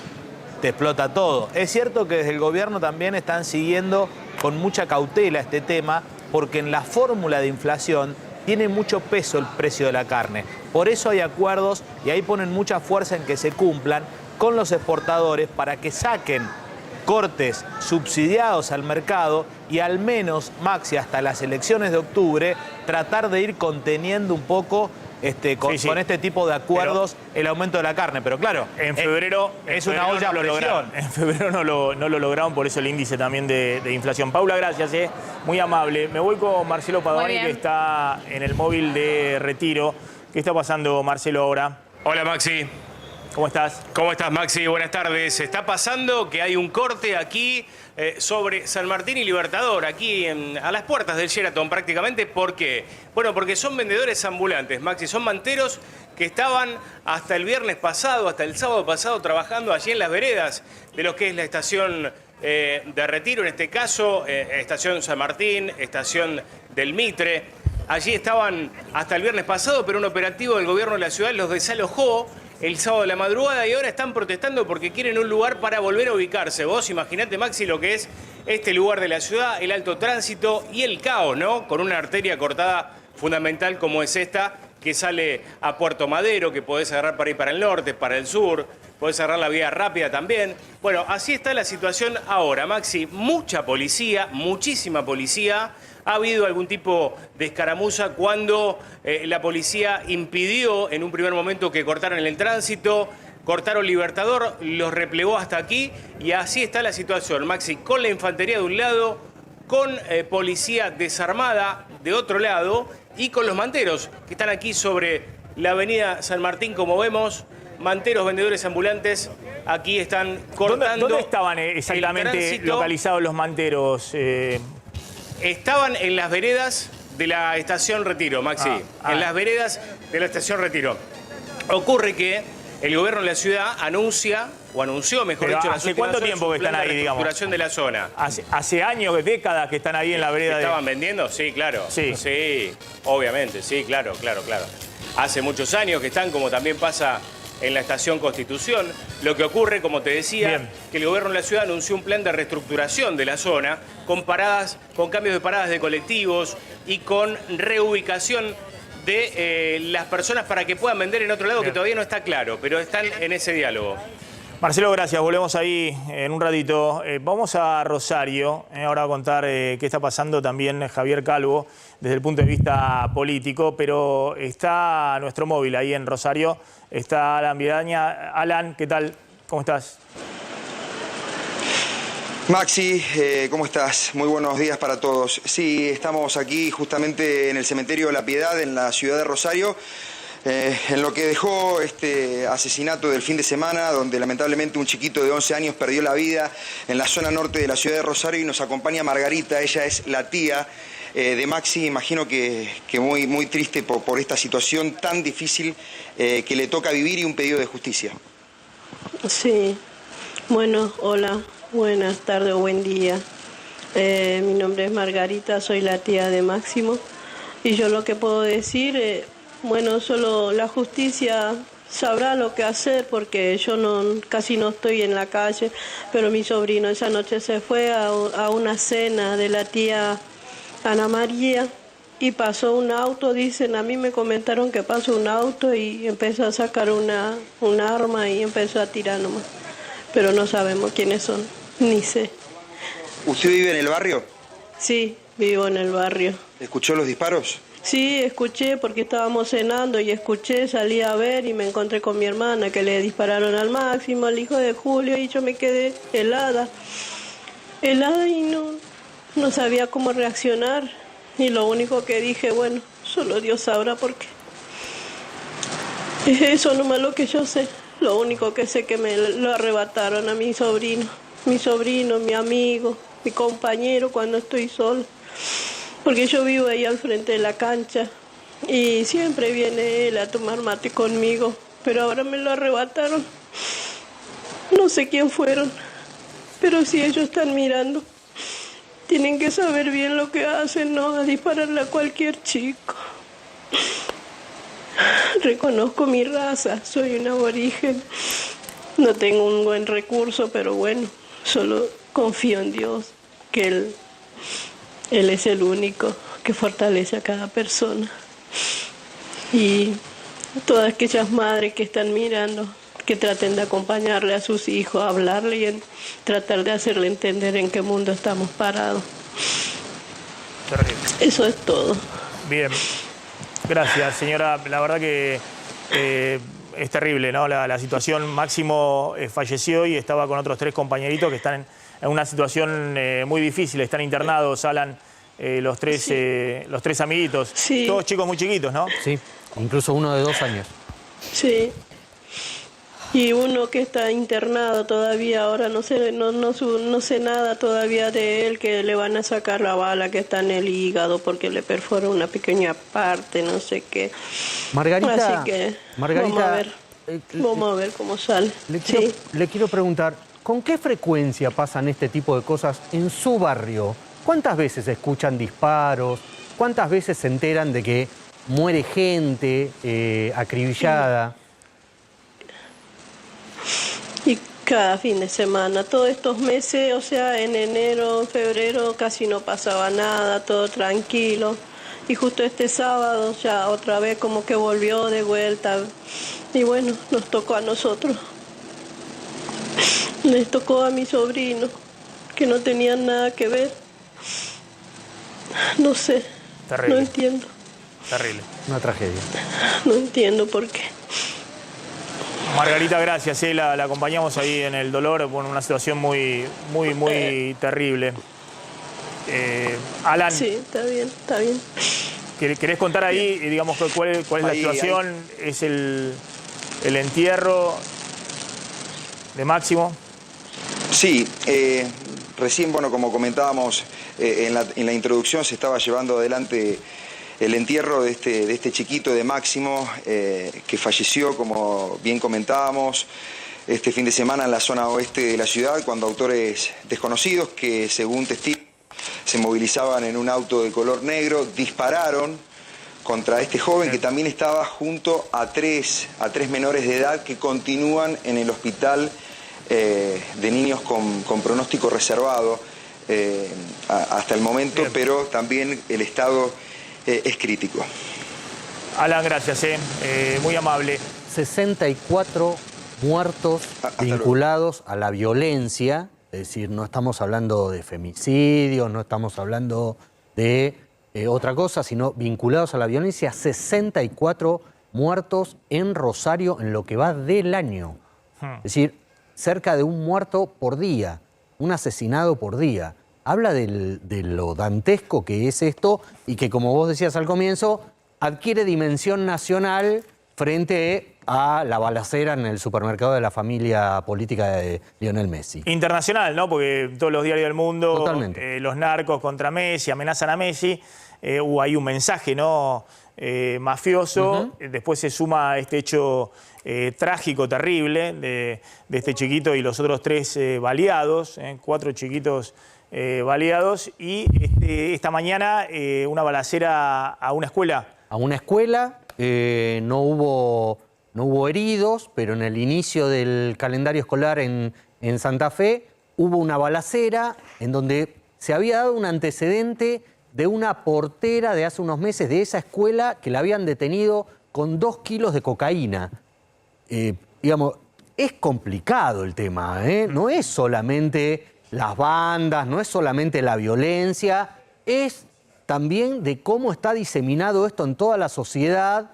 te explota todo. Es cierto que desde el gobierno también están siguiendo con mucha cautela este tema, porque en la fórmula de inflación tiene mucho peso el precio de la carne. Por eso hay acuerdos, y ahí ponen mucha fuerza en que se cumplan, con los exportadores para que saquen cortes subsidiados al mercado y al menos, Maxi, hasta las elecciones de octubre, tratar de ir conteniendo un poco con este tipo de acuerdos el aumento de la carne. Pero claro, en febrero es una olla a presión. En febrero no lo lograron, por eso el índice también de inflación. Paula, gracias, muy amable. Me voy con Marcelo Padovani, que está en el móvil de Retiro. ¿Qué está pasando, Marcelo, ahora? Hola, Maxi. ¿Cómo estás? ¿Cómo estás, Maxi? Buenas tardes. Está pasando que hay un corte aquí sobre San Martín y Libertador, aquí a las puertas del Sheraton prácticamente. ¿Por qué? Bueno, porque son vendedores ambulantes, Maxi. Son manteros que estaban hasta el viernes pasado, hasta el sábado pasado, trabajando allí en las veredas de lo que es la estación de Retiro, en este caso, estación San Martín, estación del Mitre. Allí estaban hasta el viernes pasado, pero un operativo del gobierno de la ciudad los desalojó el sábado de la madrugada y ahora están protestando porque quieren un lugar para volver a ubicarse. Vos imaginate, Maxi, lo que es este lugar de la ciudad, el alto tránsito y el caos, ¿no? Con una arteria cortada fundamental como es esta, que sale a Puerto Madero, que podés agarrar para ir para el norte, para el sur, podés agarrar la vía rápida también. Bueno, así está la situación ahora, Maxi. Mucha policía, muchísima policía. Ha habido algún tipo de escaramuza cuando la policía impidió en un primer momento que cortaran el tránsito, cortaron Libertador, los replegó hasta aquí y así está la situación, Maxi, con la infantería de un lado, con policía desarmada de otro lado y con los manteros que están aquí sobre la avenida San Martín, como vemos, manteros, vendedores ambulantes, aquí están cortando. ¿Dónde estaban exactamente localizados los manteros? Estaban en las veredas de la estación Retiro, Maxi. En las veredas de la estación Retiro. Ocurre que el gobierno de la ciudad anunció, mejor dicho, ¿hace cuánto tiempo que están ahí, digamos? De la zona. Hace años, décadas que están ahí en la vereda. ¿Estaban vendiendo? Sí, claro. Sí, obviamente, sí, claro. Hace muchos años que están, como también pasa en la estación Constitución. Lo que ocurre, como te decía, que el gobierno de la ciudad anunció un plan de reestructuración de la zona con cambios de paradas de colectivos y con reubicación de las personas para que puedan vender en otro lado, que todavía no está claro, pero están en ese diálogo. Marcelo, gracias. Volvemos ahí en un ratito. Vamos a Rosario. Ahora va a contar qué está pasando también Javier Calvo desde el punto de vista político, pero está nuestro móvil ahí en Rosario. Está Alan Vidaña. Alan, ¿qué tal? ¿Cómo estás? Maxi, ¿cómo estás? Muy buenos días para todos. Sí, estamos aquí justamente en el cementerio de La Piedad, en la ciudad de Rosario, en lo que dejó este asesinato del fin de semana, donde lamentablemente un chiquito de 11 años perdió la vida en la zona norte de la ciudad de Rosario, y nos acompaña Margarita. Ella es la tía de Maxi. Imagino que muy triste por esta situación tan difícil que le toca vivir, y un pedido de justicia. Sí, bueno, hola. Buenas tardes o buen día. Mi nombre es Margarita, soy la tía de Máximo, y yo lo que puedo decir, bueno, solo la justicia sabrá lo que hacer, porque yo casi no estoy en la calle, pero mi sobrino esa noche se fue a una cena de la tía Ana María y pasó un auto. Dicen, a mí me comentaron que pasó un auto y empezó a sacar un arma y empezó a tirar nomás. Pero no sabemos quiénes son, ni sé. ¿Usted vive en el barrio? Sí, vivo en el barrio. ¿Escuchó los disparos? Sí, escuché porque estábamos cenando y escuché, salí a ver y me encontré con mi hermana que le dispararon al Máximo, al hijo de Julio, y yo me quedé helada y no sabía cómo reaccionar. Y lo único que dije, bueno, solo Dios sabrá por qué. Es eso nomás lo que yo sé. Lo único que sé que me lo arrebataron a mi sobrino, mi amigo, mi compañero cuando estoy sola. Porque yo vivo ahí al frente de la cancha y siempre viene él a tomar mate conmigo, pero ahora me lo arrebataron. No sé quién fueron, pero si ellos están mirando, tienen que saber bien lo que hacen, no a dispararle a cualquier chico. Reconozco mi raza, soy un aborigen, no tengo un buen recurso, pero bueno, solo confío en Dios, que Él es el único que fortalece a cada persona. Y todas aquellas madres que están mirando, que traten de acompañarle a sus hijos, a hablarle y tratar de hacerle entender en qué mundo estamos parados. Terrible. Eso es todo. Bien. Gracias, señora. La verdad que es terrible, ¿no? La situación. Máximo falleció y estaba con otros 3 compañeritos que están en una situación muy difícil. Están internados, Alan, los tres amiguitos. Sí. Todos chicos muy chiquitos, ¿no? Sí, incluso uno de 2 años. Sí. Y uno que está internado todavía, ahora no sé nada todavía de él, que le van a sacar la bala que está en el hígado porque le perfora una pequeña parte, no sé qué. Margarita, así que vamos a ver cómo sale. Le quiero preguntar, ¿con qué frecuencia pasan este tipo de cosas en su barrio? ¿Cuántas veces escuchan disparos? ¿Cuántas veces se enteran de que muere gente acribillada? Y cada fin de semana, todos estos meses, o sea, en enero, en febrero casi no pasaba nada, todo tranquilo. Y justo este sábado ya otra vez como que volvió de vuelta. Y bueno, nos tocó a nosotros. Les tocó a mi sobrino, que no tenían nada que ver. No sé, Terrible. No entiendo. Terrible. Una tragedia. No entiendo por qué. Margarita, gracias. La acompañamos ahí en el dolor, bueno, una situación muy terrible. Alan. Sí, está bien. ¿Querés contar ahí, digamos, cuál es la situación? ¿Es el entierro de Máximo? Sí, recién, bueno, como comentábamos en la introducción, se estaba llevando adelante el entierro de este chiquito de Máximo, que falleció, como bien comentábamos, este fin de semana en la zona oeste de la ciudad, cuando autores desconocidos, que según testigos se movilizaban en un auto de color negro, dispararon contra este joven que también estaba junto a tres menores de edad que continúan en el hospital de niños con pronóstico reservado hasta el momento. Bien. Pero también el estado es crítico. Alan, gracias, muy amable. 64 muertos vinculados a la violencia, es decir, no estamos hablando de femicidios, no estamos hablando de otra cosa, sino vinculados a la violencia, 64 muertos en Rosario en lo que va del año. Es decir, cerca de un muerto por día, un asesinado por día. Habla de lo dantesco que es esto y que, como vos decías al comienzo, adquiere dimensión nacional frente a la balacera en el supermercado de la familia política de Lionel Messi. Internacional, ¿no? Porque todos los diarios del mundo, Totalmente. los narcos contra Messi, amenazan a Messi. Hubo ahí un mensaje, ¿no? Mafioso. Después se suma este hecho trágico, terrible, de este chiquito y los otros 3 baleados, 4 chiquitos baleados. Y esta mañana una balacera a una escuela. A una escuela, no hubo heridos, pero en el inicio del calendario escolar en Santa Fe hubo una balacera en donde se había dado un antecedente de una portera de hace unos meses de esa escuela que la habían detenido con 2 kilos de cocaína. Digamos, es complicado el tema, ¿eh? No es solamente las bandas, no es solamente la violencia, es también de cómo está diseminado esto en toda la sociedad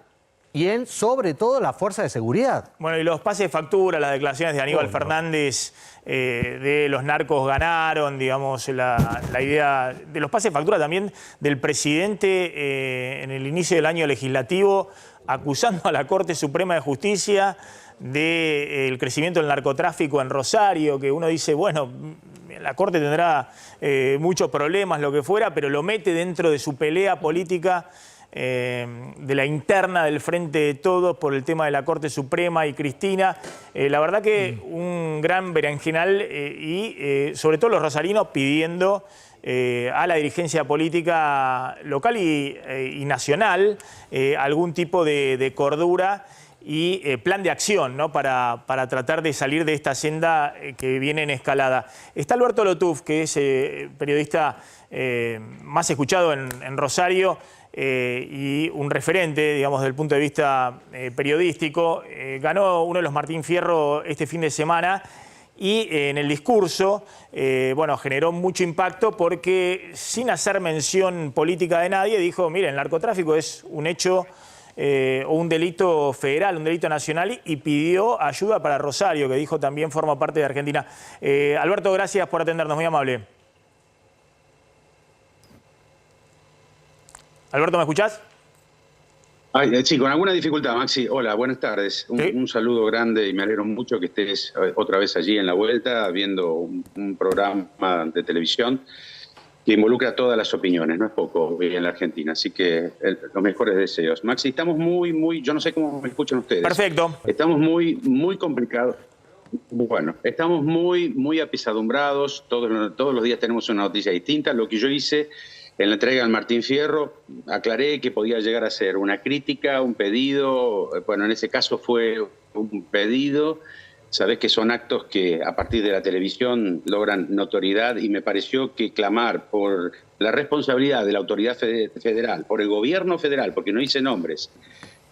y en, sobre todo, la fuerza de seguridad. Bueno, y los pases de factura, las declaraciones de Aníbal Fernández de los narcos ganaron, digamos, la idea de los pases de factura también del presidente en el inicio del año legislativo, acusando a la Corte Suprema de Justicia del crecimiento del narcotráfico en Rosario, que uno dice, bueno, la Corte tendrá muchos problemas, lo que fuera, pero lo mete dentro de su pelea política de la interna del Frente de Todos por el tema de la Corte Suprema y Cristina. La verdad que un gran berenjenal y sobre todo los rosarinos pidiendo a la dirigencia política local y nacional algún tipo de cordura y plan de acción, ¿no? para tratar de salir de esta senda que viene en escalada. Está Alberto Lotuf, que es periodista más escuchado en Rosario, y un referente, digamos, desde el punto de vista periodístico. Ganó uno de los Martín Fierro este fin de semana y en el discurso, bueno, generó mucho impacto porque sin hacer mención política de nadie dijo, mire, el narcotráfico es un hecho o un delito federal, un delito nacional, y pidió ayuda para Rosario, que dijo también forma parte de Argentina. Alberto, gracias por atendernos, muy amable. Alberto, ¿me escuchás? Sí, con alguna dificultad, Maxi. Hola, buenas tardes. Un saludo grande y me alegro mucho que estés otra vez allí en la vuelta viendo un programa de televisión que involucra todas las opiniones, no es poco en la Argentina. Así que los mejores deseos. Maxi, estamos yo no sé cómo me escuchan ustedes. Perfecto. Estamos muy complicados. Bueno, estamos muy apesadumbrados. Todos los días tenemos una noticia distinta. Lo que yo hice en la entrega al Martín Fierro, aclaré que podía llegar a ser una crítica, un pedido. Bueno, en ese caso fue un pedido. Sabés que son actos que a partir de la televisión logran notoriedad y me pareció que clamar por la responsabilidad de la autoridad federal, por el gobierno federal, porque no hice nombres,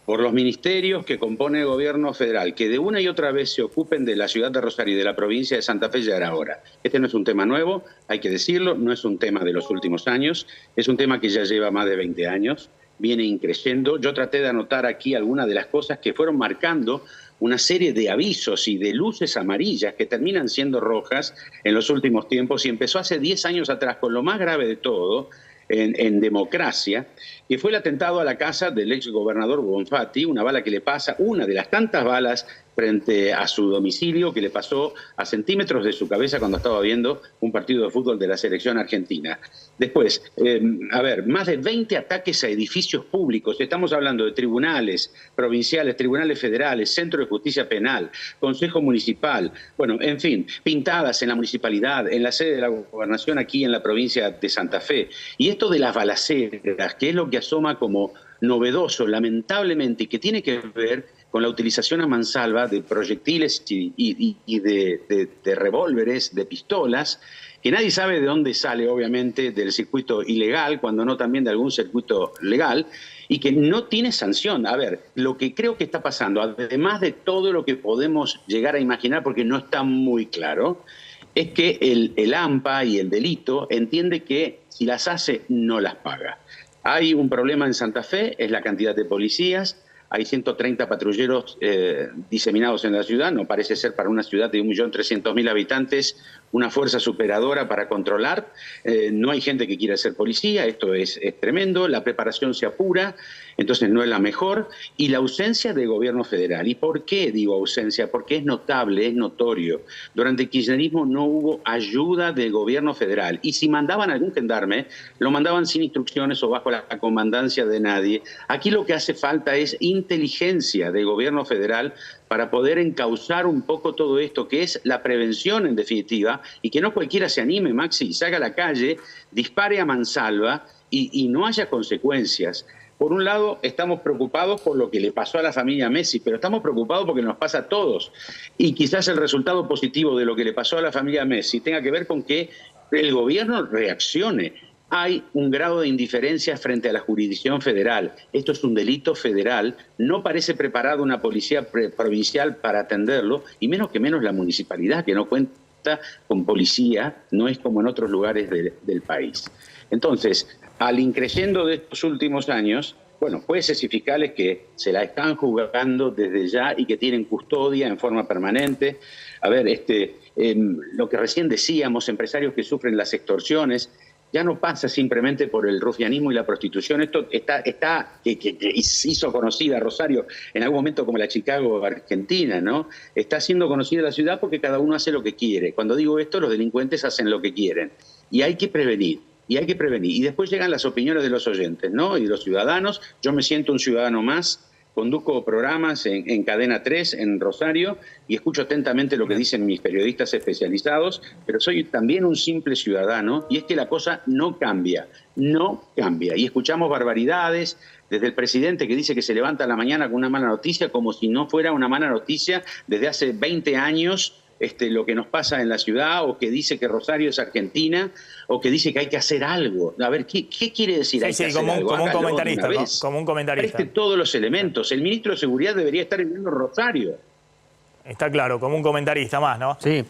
por los ministerios que componen el gobierno federal, que de una y otra vez se ocupen de la ciudad de Rosario y de la provincia de Santa Fe, ya era hora. Este no es un tema nuevo, hay que decirlo, no es un tema de los últimos años, es un tema que ya lleva más de 20 años, viene increciendo. Yo traté de anotar aquí algunas de las cosas que fueron marcando una serie de avisos y de luces amarillas que terminan siendo rojas en los últimos tiempos, y empezó hace 10 años atrás con lo más grave de todo, en democracia, que fue el atentado a la casa del ex gobernador Bonfatti, una bala que le pasa, una de las tantas balas frente a su domicilio que le pasó a centímetros de su cabeza cuando estaba viendo un partido de fútbol de la selección argentina. Después, más de 20 ataques a edificios públicos. Estamos hablando de tribunales provinciales, tribunales federales, centro de justicia penal, consejo municipal, bueno, en fin, pintadas en la municipalidad, en la sede de la gobernación aquí en la provincia de Santa Fe. Y esto de las balaceras, que es lo que asoma como novedoso, lamentablemente, y que tiene que ver con la utilización a mansalva de proyectiles y de revólveres, de pistolas, que nadie sabe de dónde sale, obviamente, del circuito ilegal, cuando no también de algún circuito legal, y que no tiene sanción. A ver, lo que creo que está pasando, además de todo lo que podemos llegar a imaginar, porque no está muy claro, es que el AMPA y el delito entiende que si las hace, no las paga. Hay un problema en Santa Fe, es la cantidad de policías. Hay 130 patrulleros diseminados en la ciudad. No parece ser para una ciudad de 1.300.000 habitantes una fuerza superadora para controlar. No hay gente que quiera ser policía, esto es tremendo. La preparación se apura, entonces no es la mejor. Y la ausencia de gobierno federal. ¿Y por qué digo ausencia? Porque es notable, es notorio. Durante el kirchnerismo no hubo ayuda del gobierno federal. Y si mandaban algún gendarme, lo mandaban sin instrucciones o bajo la comandancia de nadie. Aquí lo que hace falta es inteligencia del gobierno federal para poder encauzar un poco todo esto, que es la prevención en definitiva, y que no cualquiera se anime, Maxi, y salga a la calle, dispare a mansalva y no haya consecuencias. Por un lado, estamos preocupados por lo que le pasó a la familia Messi, pero estamos preocupados porque nos pasa a todos. Y quizás el resultado positivo de lo que le pasó a la familia Messi tenga que ver con que el gobierno reaccione. Hay un grado de indiferencia frente a la jurisdicción federal. Esto es un delito federal. No parece preparada una policía provincial para atenderlo, y menos la municipalidad, que no cuenta con policía, no es como en otros lugares del país. Entonces, al increyendo de estos últimos años, bueno, jueces y fiscales que se la están jugando desde ya y que tienen custodia en forma permanente. A ver, lo que recién decíamos, empresarios que sufren las extorsiones, ya no pasa simplemente por el rufianismo y la prostitución. Esto que hizo conocida Rosario en algún momento como la Chicago argentina, ¿no? Está siendo conocida la ciudad porque cada uno hace lo que quiere. Cuando digo esto, los delincuentes hacen lo que quieren. Y hay que prevenir. Y después llegan las opiniones de los oyentes, ¿no? Y de los ciudadanos. Yo me siento un ciudadano más. Conduzco programas en Cadena 3, en Rosario, y escucho atentamente lo que dicen mis periodistas especializados, pero soy también un simple ciudadano, y es que la cosa no cambia. Y escuchamos barbaridades, desde el presidente que dice que se levanta a la mañana con una mala noticia, como si no fuera una mala noticia desde hace 20 años, lo que nos pasa en la ciudad, o que dice que Rosario es Argentina, o que dice que hay que hacer algo. A ver, ¿qué quiere decir? Sí, como un comentarista, ¿no? Como un comentarista. Preste todos los elementos. El ministro de Seguridad debería estar viviendo Rosario. Está claro, como un comentarista más, ¿no? Sí,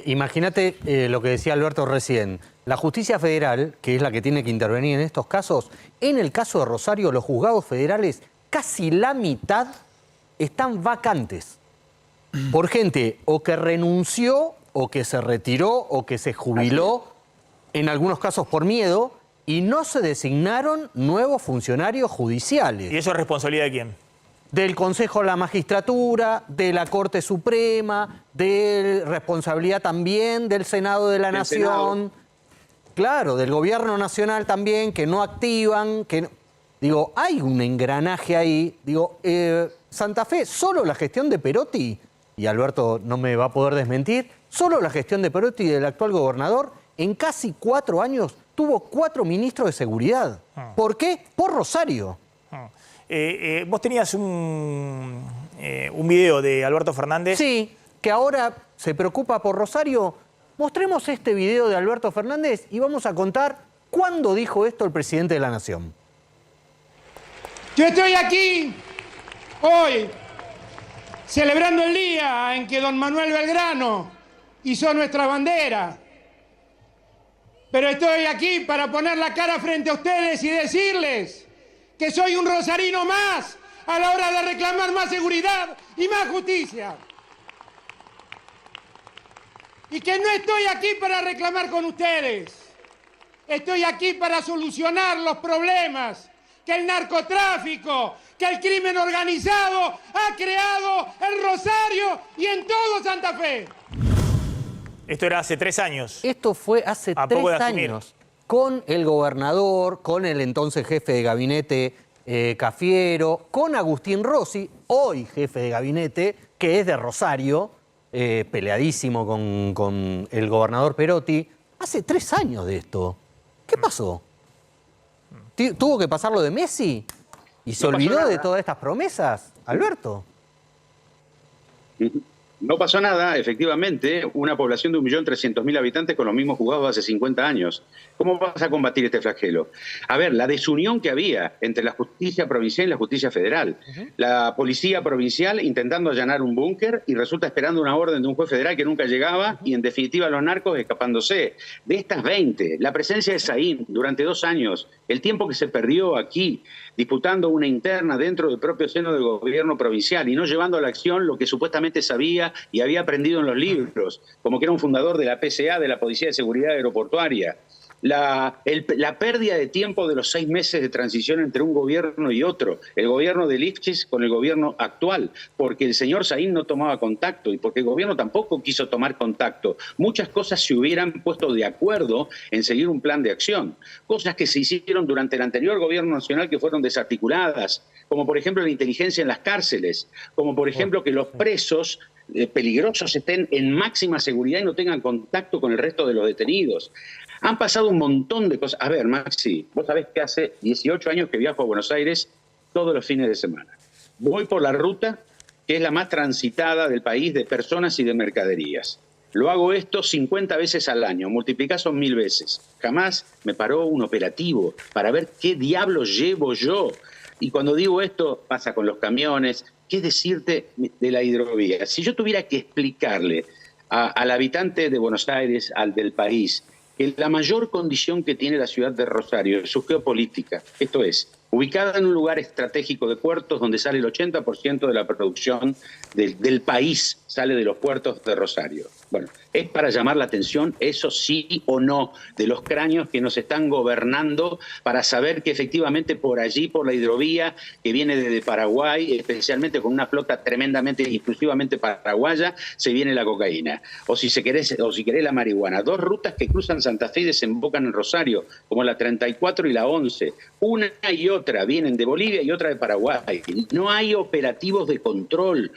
imagínate lo que decía Alberto recién. La justicia federal, que es la que tiene que intervenir en estos casos, en el caso de Rosario, los juzgados federales, casi la mitad están vacantes. Por gente o que renunció, o que se retiró, o que se jubiló, en algunos casos por miedo, y no se designaron nuevos funcionarios judiciales. ¿Y eso es responsabilidad de quién? Del Consejo de la Magistratura, de la Corte Suprema, de responsabilidad también del Senado de la Nación. Senado. Claro, del Gobierno Nacional también, que no activan, que... Digo, hay un engranaje ahí. Digo, Santa Fe, solo la gestión de Perotti, y Alberto no me va a poder desmentir, solo la gestión de Perotti y del actual gobernador, en casi 4 años tuvo 4 ministros de seguridad. ¿Por qué? Por Rosario. Vos tenías un video de Alberto Fernández. Sí, que ahora se preocupa por Rosario. Mostremos este video de Alberto Fernández y vamos a contar cuándo dijo esto el presidente de la Nación. Yo estoy aquí hoy celebrando el día en que don Manuel Belgrano hizo nuestra bandera. Pero estoy aquí para poner la cara frente a ustedes y decirles que soy un rosarino más a la hora de reclamar más seguridad y más justicia. Y que no estoy aquí para reclamar con ustedes. Estoy aquí para solucionar los problemas que el narcotráfico, que el crimen organizado ha creado en Rosario y en todo Santa Fe. Esto era hace 3 años. Esto fue hace 3 años. Con el gobernador, con el entonces jefe de gabinete Cafiero, con Agustín Rossi, hoy jefe de gabinete, que es de Rosario, peleadísimo con el gobernador Perotti. Hace 3 años de esto. ¿Qué pasó? ¿Tuvo que pasar lo de Messi? ¿Y se olvidó de todas estas promesas, Alberto? No pasó nada, efectivamente, una población de 1.300.000 habitantes con los mismos juzgados hace 50 años. ¿Cómo vas a combatir este flagelo? A ver, la desunión que había entre la justicia provincial y la justicia federal. La policía provincial intentando allanar un búnker y resulta esperando una orden de un juez federal que nunca llegaba y en definitiva los narcos escapándose. De estas 20, la presencia de Saín durante 2 años, el tiempo que se perdió aquí disputando una interna dentro del propio seno del gobierno provincial y no llevando a la acción lo que supuestamente sabía y había aprendido en los libros, como que era un fundador de la PSA, de la Policía de Seguridad Aeroportuaria. La pérdida de tiempo de los 6 meses de transición entre un gobierno y otro, el gobierno de Lifchis con el gobierno actual, porque el señor Saín no tomaba contacto y porque el gobierno tampoco quiso tomar contacto. Muchas cosas se hubieran puesto de acuerdo en seguir un plan de acción, cosas que se hicieron durante el anterior gobierno nacional que fueron desarticuladas, como por ejemplo la inteligencia en las cárceles, como por ejemplo que los presos peligrosos estén en máxima seguridad y no tengan contacto con el resto de los detenidos. Han pasado un montón de cosas. A ver, Maxi, vos sabés que hace 18 años que viajo a Buenos Aires todos los fines de semana. Voy por la ruta que es la más transitada del país de personas y de mercaderías. Lo hago esto 50 veces al año, multiplicá son 1000 veces. Jamás me paró un operativo para ver qué diablos llevo yo. Y cuando digo esto, pasa con los camiones. ¿Qué decirte de la hidrovía? Si yo tuviera que explicarle al habitante de Buenos Aires, al del país, que la mayor condición que tiene la ciudad de Rosario es su geopolítica, esto es, ubicada en un lugar estratégico de puertos donde sale el 80% de la producción del país, sale de los puertos de Rosario. Bueno, es para llamar la atención, eso sí o no, de los cráneos que nos están gobernando para saber que efectivamente por allí, por la hidrovía que viene desde Paraguay, especialmente con una flota tremendamente, exclusivamente paraguaya, se viene la cocaína. O si querés la marihuana. 2 rutas que cruzan Santa Fe y desembocan en Rosario, como la 34 y la 11. Una y otra vienen de Bolivia y otra de Paraguay. No hay operativos de control,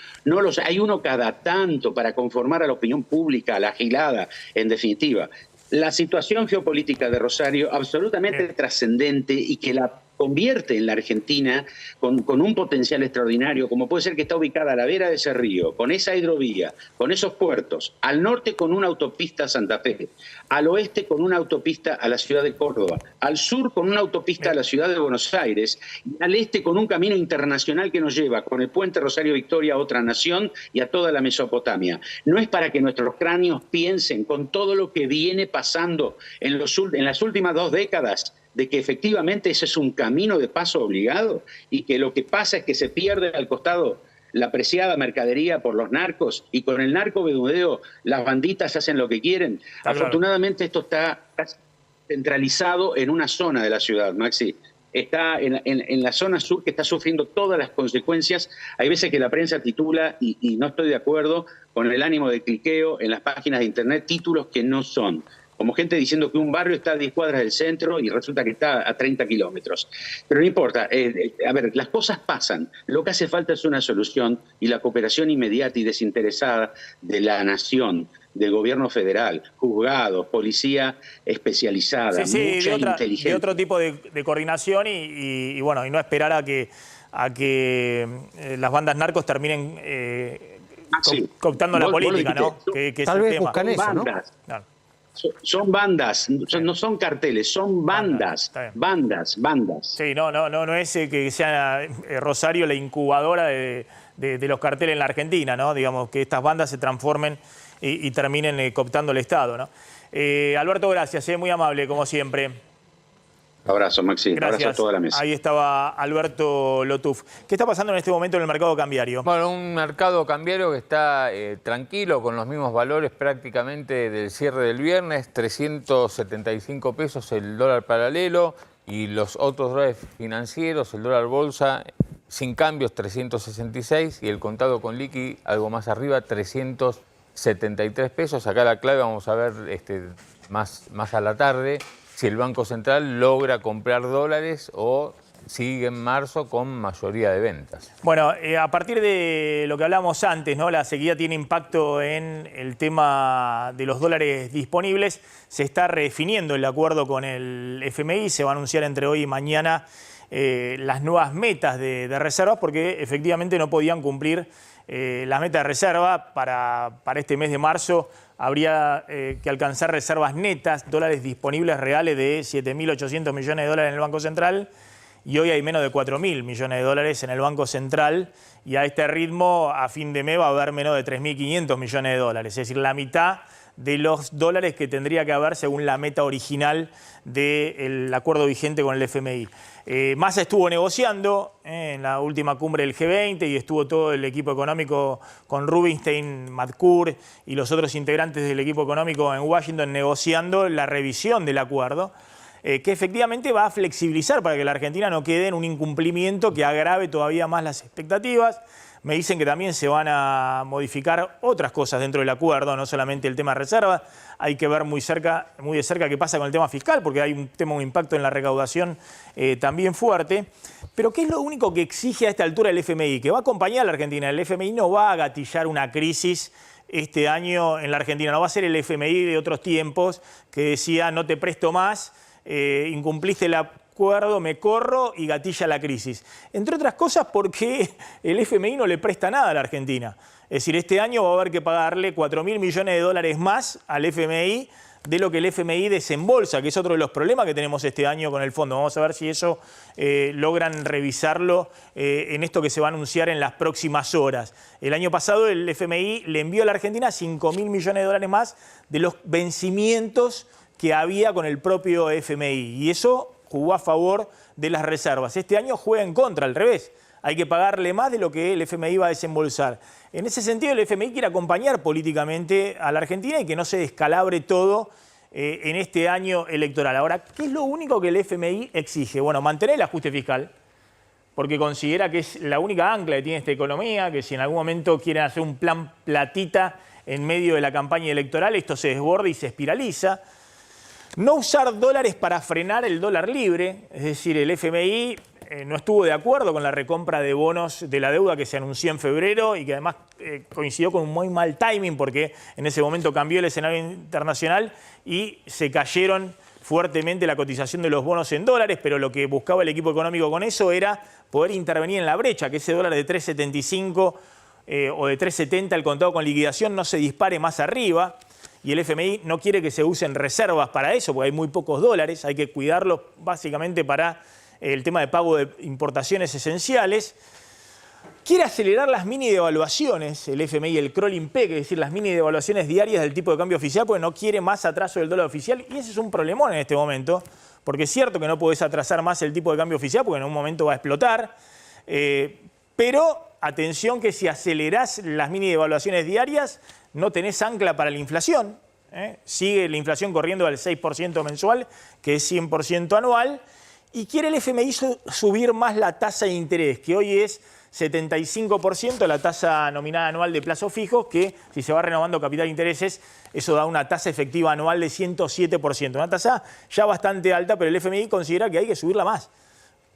hay uno cada tanto para conformar a la opinión pública, a la gilada, en definitiva. La situación geopolítica de Rosario absolutamente trascendente y que la convierte en la Argentina con un potencial extraordinario, como puede ser que está ubicada a la vera de ese río, con esa hidrovía, con esos puertos, al norte con una autopista a Santa Fe, al oeste con una autopista a la ciudad de Córdoba, al sur con una autopista a la ciudad de Buenos Aires, y al este con un camino internacional que nos lleva con el puente Rosario Victoria a otra nación y a toda la Mesopotamia. No es para que nuestros cráneos piensen con todo lo que viene pasando en las últimas 2 décadas, de que efectivamente ese es un camino de paso obligado y que lo que pasa es que se pierde al costado la preciada mercadería por los narcos y con el narcomenudeo las banditas hacen lo que quieren. Afortunadamente esto está centralizado en una zona de la ciudad, Maxi. Está en la zona sur que está sufriendo todas las consecuencias. Hay veces que la prensa titula, y no estoy de acuerdo, con el ánimo de cliqueo en las páginas de internet, títulos que no son. Como gente diciendo que un barrio está a 10 cuadras del centro y resulta que está a 30 kilómetros. Pero no importa, a ver, las cosas pasan. Lo que hace falta es una solución y la cooperación inmediata y desinteresada de la nación, del gobierno federal, juzgados, policía especializada, mucha inteligencia. De otro tipo de coordinación y bueno, y no esperar a que las bandas narcos terminen cooptando la política, ¿no? Que tal vez buscan eso, ¿no? Claro. Son bandas, no son carteles, son bandas, bandas. Sí, no es que sea Rosario la incubadora de los carteles en la Argentina, ¿no? Digamos, que estas bandas se transformen y terminen cooptando el Estado, ¿no? Alberto, gracias, muy amable, como siempre. Abrazo, Maxi. Gracias. Abrazo a toda la mesa. Ahí estaba Alberto Lotuf. ¿Qué está pasando en este momento en el mercado cambiario? Bueno, un mercado cambiario que está tranquilo, con los mismos valores prácticamente del cierre del viernes, 375 pesos el dólar paralelo y los otros dólares financieros, el dólar bolsa sin cambios 366 y el contado con liqui algo más arriba 373 pesos. Acá la clave vamos a ver más a la tarde si el Banco Central logra comprar dólares o sigue en marzo con mayoría de ventas. Bueno, a partir de lo que hablábamos antes, ¿no? La sequía tiene impacto en el tema de los dólares disponibles. Se está redefiniendo el acuerdo con el FMI. Se va a anunciar entre hoy y mañana las nuevas metas de reservas porque efectivamente no podían cumplir la meta de reserva para este mes de marzo habría que alcanzar reservas netas, dólares disponibles reales de 7.800 millones de dólares en el Banco Central, y hoy hay menos de 4.000 millones de dólares en el Banco Central, y a este ritmo a fin de mes va a haber menos de 3.500 millones de dólares, es decir, la mitad de los dólares que tendría que haber según la meta original del acuerdo vigente con el FMI. Massa estuvo negociando en la última cumbre del G20 y estuvo todo el equipo económico con Rubinstein, Madcourt y los otros integrantes del equipo económico en Washington negociando la revisión del acuerdo, que efectivamente va a flexibilizar para que la Argentina no quede en un incumplimiento que agrave todavía más las expectativas. Me dicen que también se van a modificar otras cosas dentro del acuerdo, no solamente el tema de reserva. Hay que ver muy de cerca qué pasa con el tema fiscal, porque hay un impacto en la recaudación también fuerte. Pero ¿qué es lo único que exige a esta altura el FMI? Que va a acompañar a la Argentina. El FMI no va a gatillar una crisis este año en la Argentina. No va a ser el FMI de otros tiempos que decía no te presto más, incumpliste el acuerdo, me corro y gatilla la crisis. Entre otras cosas porque el FMI no le presta nada a la Argentina. Es decir, este año va a haber que pagarle 4.000 millones de dólares más al FMI de lo que el FMI desembolsa, que es otro de los problemas que tenemos este año con el fondo. Vamos a ver si eso logran revisarlo en esto que se va a anunciar en las próximas horas. El año pasado el FMI le envió a la Argentina 5.000 millones de dólares más de los vencimientos que había con el propio FMI, y eso jugó a favor de las reservas. Este año juega en contra, al revés. Hay que pagarle más de lo que el FMI va a desembolsar. En ese sentido, el FMI quiere acompañar políticamente a la Argentina y que no se descalabre todo en este año electoral. Ahora, ¿qué es lo único que el FMI exige? Bueno, mantener el ajuste fiscal, porque considera que es la única ancla que tiene esta economía, que si en algún momento quieren hacer un plan platita en medio de la campaña electoral, esto se desborda y se espiraliza. No usar dólares para frenar el dólar libre, es decir, el FMI no estuvo de acuerdo con la recompra de bonos de la deuda que se anunció en febrero y que además coincidió con un muy mal timing porque en ese momento cambió el escenario internacional y se cayeron fuertemente la cotización de los bonos en dólares, pero lo que buscaba el equipo económico con eso era poder intervenir en la brecha, que ese dólar de 3.75 o de 3.70 el contado con liquidación no se dispare más arriba. Y el FMI no quiere que se usen reservas para eso, porque hay muy pocos dólares, hay que cuidarlos básicamente para el tema de pago de importaciones esenciales. Quiere acelerar las mini devaluaciones, el FMI, el crawling peg, es decir, las mini devaluaciones diarias del tipo de cambio oficial, porque no quiere más atraso del dólar oficial, y ese es un problemón en este momento, porque es cierto que no podés atrasar más el tipo de cambio oficial, porque en un momento va a explotar, pero atención que si acelerás las mini devaluaciones diarias, no tenés ancla para la inflación. Sigue la inflación corriendo al 6% mensual, que es 100% anual, y quiere el FMI subir más la tasa de interés, que hoy es 75% la tasa nominal anual de plazos fijos, que si se va renovando capital de intereses, eso da una tasa efectiva anual de 107%. Una tasa ya bastante alta, pero el FMI considera que hay que subirla más.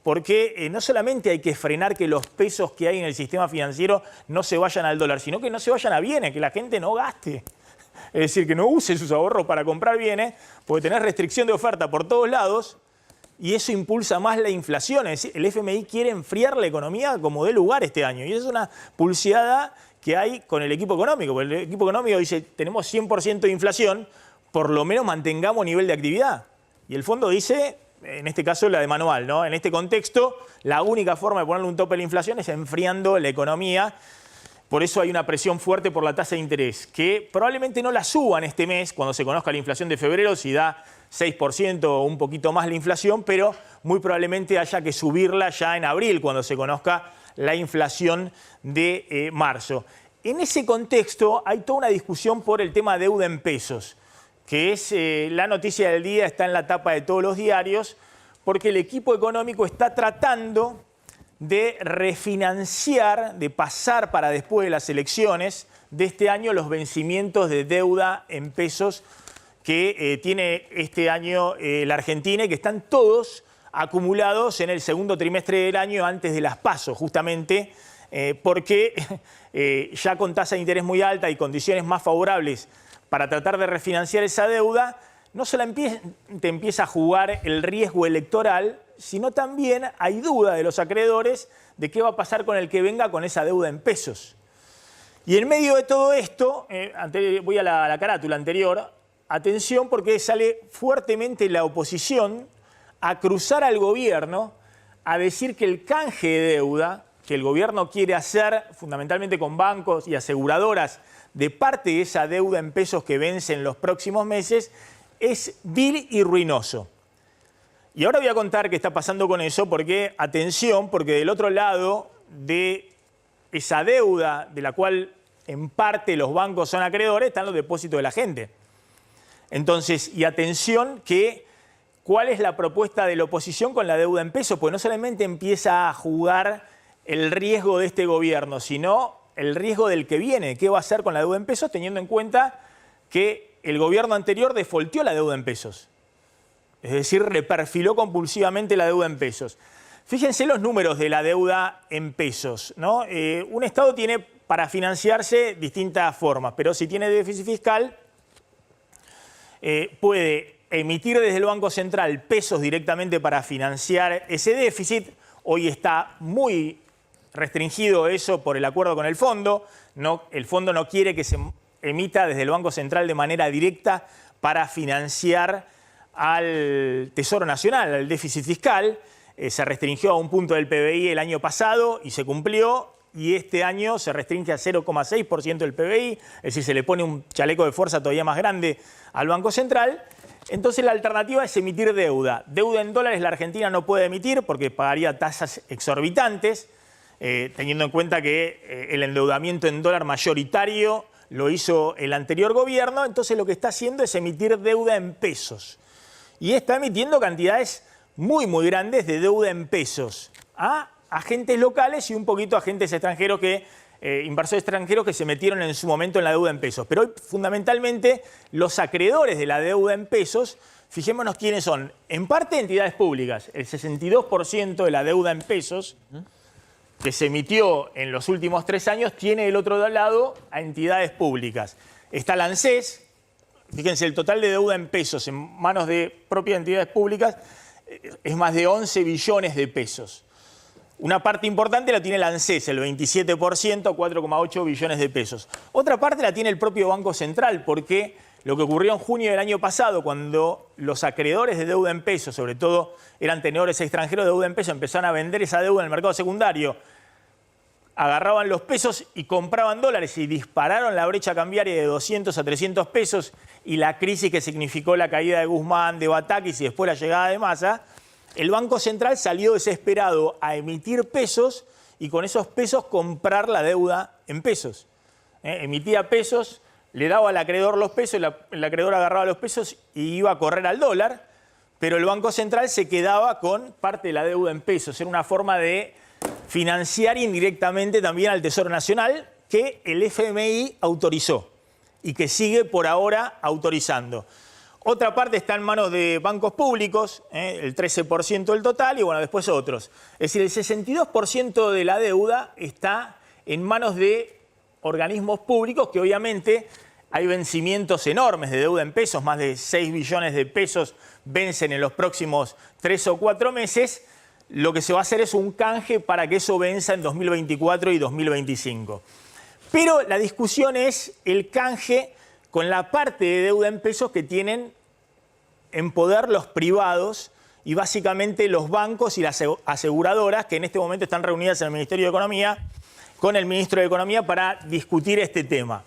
Porque no solamente hay que frenar que los pesos que hay en el sistema financiero no se vayan al dólar, sino que no se vayan a bienes, que la gente no gaste. Es decir, que no use sus ahorros para comprar bienes, porque tenés restricción de oferta por todos lados y eso impulsa más la inflación. Es decir, el FMI quiere enfriar la economía como dé lugar este año. Y eso es una pulseada que hay con el equipo económico. Porque el equipo económico dice, tenemos 100% de inflación, por lo menos mantengamos nivel de actividad. Y el fondo dice, en este caso la de manual, ¿no? En este contexto, la única forma de ponerle un tope a la inflación es enfriando la economía. Por eso hay una presión fuerte por la tasa de interés, que probablemente no la suban este mes, cuando se conozca la inflación de febrero, si da 6% o un poquito más la inflación, pero muy probablemente haya que subirla ya en abril, cuando se conozca la inflación de marzo. En ese contexto hay toda una discusión por el tema deuda en pesos, que es la noticia del día, está en la tapa de todos los diarios, porque el equipo económico está tratando de refinanciar, de pasar para después de las elecciones de este año los vencimientos de deuda en pesos que tiene este año la Argentina y que están todos acumulados en el segundo trimestre del año antes de las PASO, justamente porque ya con tasa de interés muy alta y condiciones más favorables para tratar de refinanciar esa deuda, no solamente empieza a jugar el riesgo electoral, sino también hay duda de los acreedores de qué va a pasar con el que venga con esa deuda en pesos. Y en medio de todo esto, voy a la carátula anterior, atención porque sale fuertemente la oposición a cruzar al gobierno, a decir que el canje de deuda que el gobierno quiere hacer, fundamentalmente con bancos y aseguradoras, de parte de esa deuda en pesos que vence en los próximos meses, es vil y ruinoso. Y ahora voy a contar qué está pasando con eso, porque, atención, porque del otro lado de esa deuda de la cual en parte los bancos son acreedores, están los depósitos de la gente. Entonces, y atención que, ¿cuál es la propuesta de la oposición con la deuda en pesos? Pues no solamente empieza a jugar el riesgo de este gobierno, sino el riesgo del que viene. ¿Qué va a hacer con la deuda en pesos? Teniendo en cuenta que el gobierno anterior defaultió la deuda en pesos. Es decir, reperfiló compulsivamente la deuda en pesos. Fíjense los números de la deuda en pesos, ¿no? Un Estado tiene para financiarse distintas formas, pero si tiene déficit fiscal, puede emitir desde el Banco Central pesos directamente para financiar ese déficit. Hoy está muy restringido eso por el acuerdo con el fondo. El fondo no quiere que se emita desde el Banco Central de manera directa para financiar al Tesoro Nacional, al déficit fiscal. Se restringió a un punto del PBI el año pasado y se cumplió, y este año se restringe a 0,6% del PBI, es decir, se le pone un chaleco de fuerza todavía más grande al Banco Central. Entonces la alternativa es emitir deuda. Deuda en dólares la Argentina no puede emitir porque pagaría tasas exorbitantes, teniendo en cuenta que el endeudamiento en dólar mayoritario lo hizo el anterior gobierno. Entonces lo que está haciendo es emitir deuda en pesos. Y está emitiendo cantidades muy, muy grandes de deuda en pesos a agentes locales y un poquito a agentes extranjeros inversores extranjeros que se metieron en su momento en la deuda en pesos. Pero hoy, fundamentalmente, los acreedores de la deuda en pesos, fijémonos quiénes son. En parte, entidades públicas. El 62% de la deuda en pesos que se emitió en los últimos 3 años tiene del otro lado a entidades públicas. Está la ANSES. Fíjense, el total de deuda en pesos en manos de propias entidades públicas es más de 11 billones de pesos. Una parte importante la tiene la ANSES, el 27%, 4,8 billones de pesos. Otra parte la tiene el propio Banco Central, porque lo que ocurrió en junio del año pasado, cuando los acreedores de deuda en pesos, sobre todo eran tenedores extranjeros de deuda en pesos, empezaron a vender esa deuda en el mercado secundario, agarraban los pesos y compraban dólares y dispararon la brecha cambiaria de 200 a 300 pesos, y la crisis que significó la caída de Guzmán, de Batakis y después la llegada de Massa, el Banco Central salió desesperado a emitir pesos y con esos pesos comprar la deuda en pesos. Emitía pesos, le daba al acreedor los pesos, el acreedor agarraba los pesos y iba a correr al dólar, pero el Banco Central se quedaba con parte de la deuda en pesos. Era una forma de financiar indirectamente también al Tesoro Nacional, que el FMI autorizó y que sigue por ahora autorizando. Otra parte está en manos de bancos públicos, el 13% del total, y bueno, después otros. Es decir, el 62% de la deuda está en manos de organismos públicos, que obviamente hay vencimientos enormes de deuda en pesos, más de 6 billones de pesos vencen en los próximos 3 o 4 meses. Lo que se va a hacer es un canje para que eso venza en 2024 y 2025. Pero la discusión es el canje con la parte de deuda en pesos que tienen en poder los privados y básicamente los bancos y las aseguradoras, que en este momento están reunidas en el Ministerio de Economía con el Ministro de Economía para discutir este tema.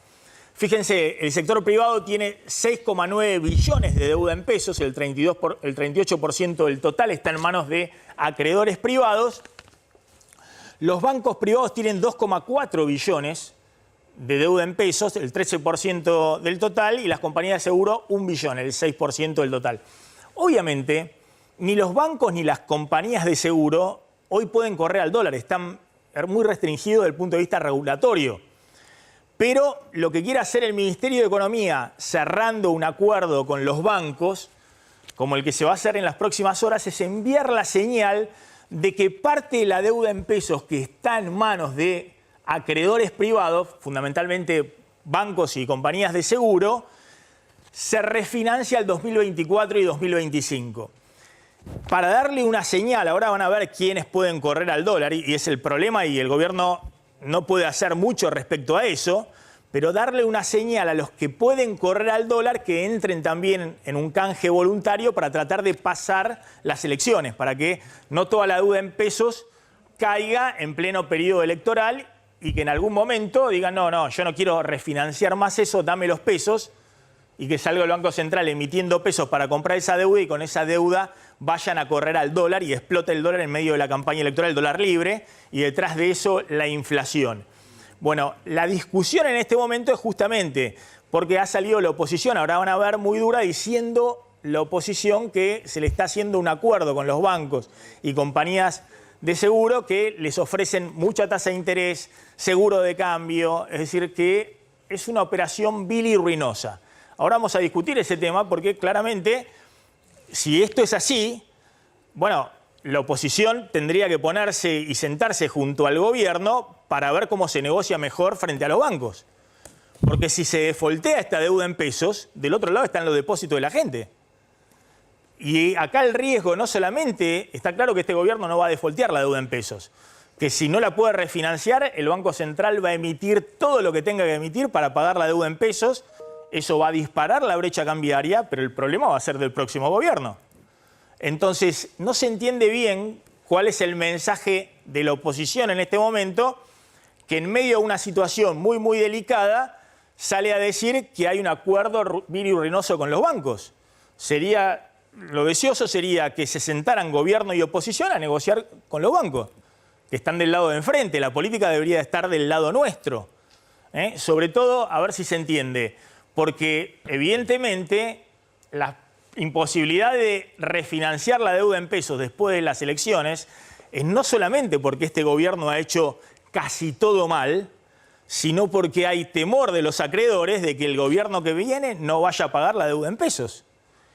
Fíjense, el sector privado tiene 6,9 billones de deuda en pesos, el 38% del total está en manos de acreedores privados. Los bancos privados tienen 2,4 billones de deuda en pesos, el 13% del total, y las compañías de seguro 1 billón, el 6% del total. Obviamente, ni los bancos ni las compañías de seguro hoy pueden correr al dólar, están muy restringidos desde el punto de vista regulatorio. Pero lo que quiere hacer el Ministerio de Economía, cerrando un acuerdo con los bancos, como el que se va a hacer en las próximas horas, es enviar la señal de que parte de la deuda en pesos que está en manos de acreedores privados, fundamentalmente bancos y compañías de seguro, se refinancia el 2024 y 2025. Para darle una señal, ahora van a ver quiénes pueden correr al dólar, y es el problema, y el gobierno no puede hacer mucho respecto a eso, pero darle una señal a los que pueden correr al dólar que entren también en un canje voluntario para tratar de pasar las elecciones, para que no toda la deuda en pesos caiga en pleno periodo electoral y que en algún momento digan, no, yo no quiero refinanciar más eso, dame los pesos, y que salga el Banco Central emitiendo pesos para comprar esa deuda y con esa deuda vayan a correr al dólar y explote el dólar en medio de la campaña electoral, el dólar libre, y detrás de eso la inflación. Bueno, la discusión en este momento es justamente porque ha salido la oposición, ahora van a ver muy dura, diciendo la oposición que se le está haciendo un acuerdo con los bancos y compañías de seguro que les ofrecen mucha tasa de interés, seguro de cambio, es decir, que es una operación vil y ruinosa. Ahora vamos a discutir ese tema porque claramente, si esto es así, bueno, la oposición tendría que ponerse y sentarse junto al gobierno para ver cómo se negocia mejor frente a los bancos. Porque si se defoltea esta deuda en pesos, del otro lado están los depósitos de la gente. Y acá el riesgo no solamente, está claro que este gobierno no va a defoltear la deuda en pesos, que si no la puede refinanciar, el Banco Central va a emitir todo lo que tenga que emitir para pagar la deuda en pesos. Eso va a disparar la brecha cambiaria, pero el problema va a ser del próximo gobierno. Entonces, no se entiende bien cuál es el mensaje de la oposición en este momento, que en medio de una situación muy, muy delicada, sale a decir que hay un acuerdo vil y ruinoso con los bancos. Lo deseoso sería que se sentaran gobierno y oposición a negociar con los bancos, que están del lado de enfrente. La política debería estar del lado nuestro. Sobre todo, a ver si se entiende, porque evidentemente la imposibilidad de refinanciar la deuda en pesos después de las elecciones es no solamente porque este gobierno ha hecho casi todo mal, sino porque hay temor de los acreedores de que el gobierno que viene no vaya a pagar la deuda en pesos.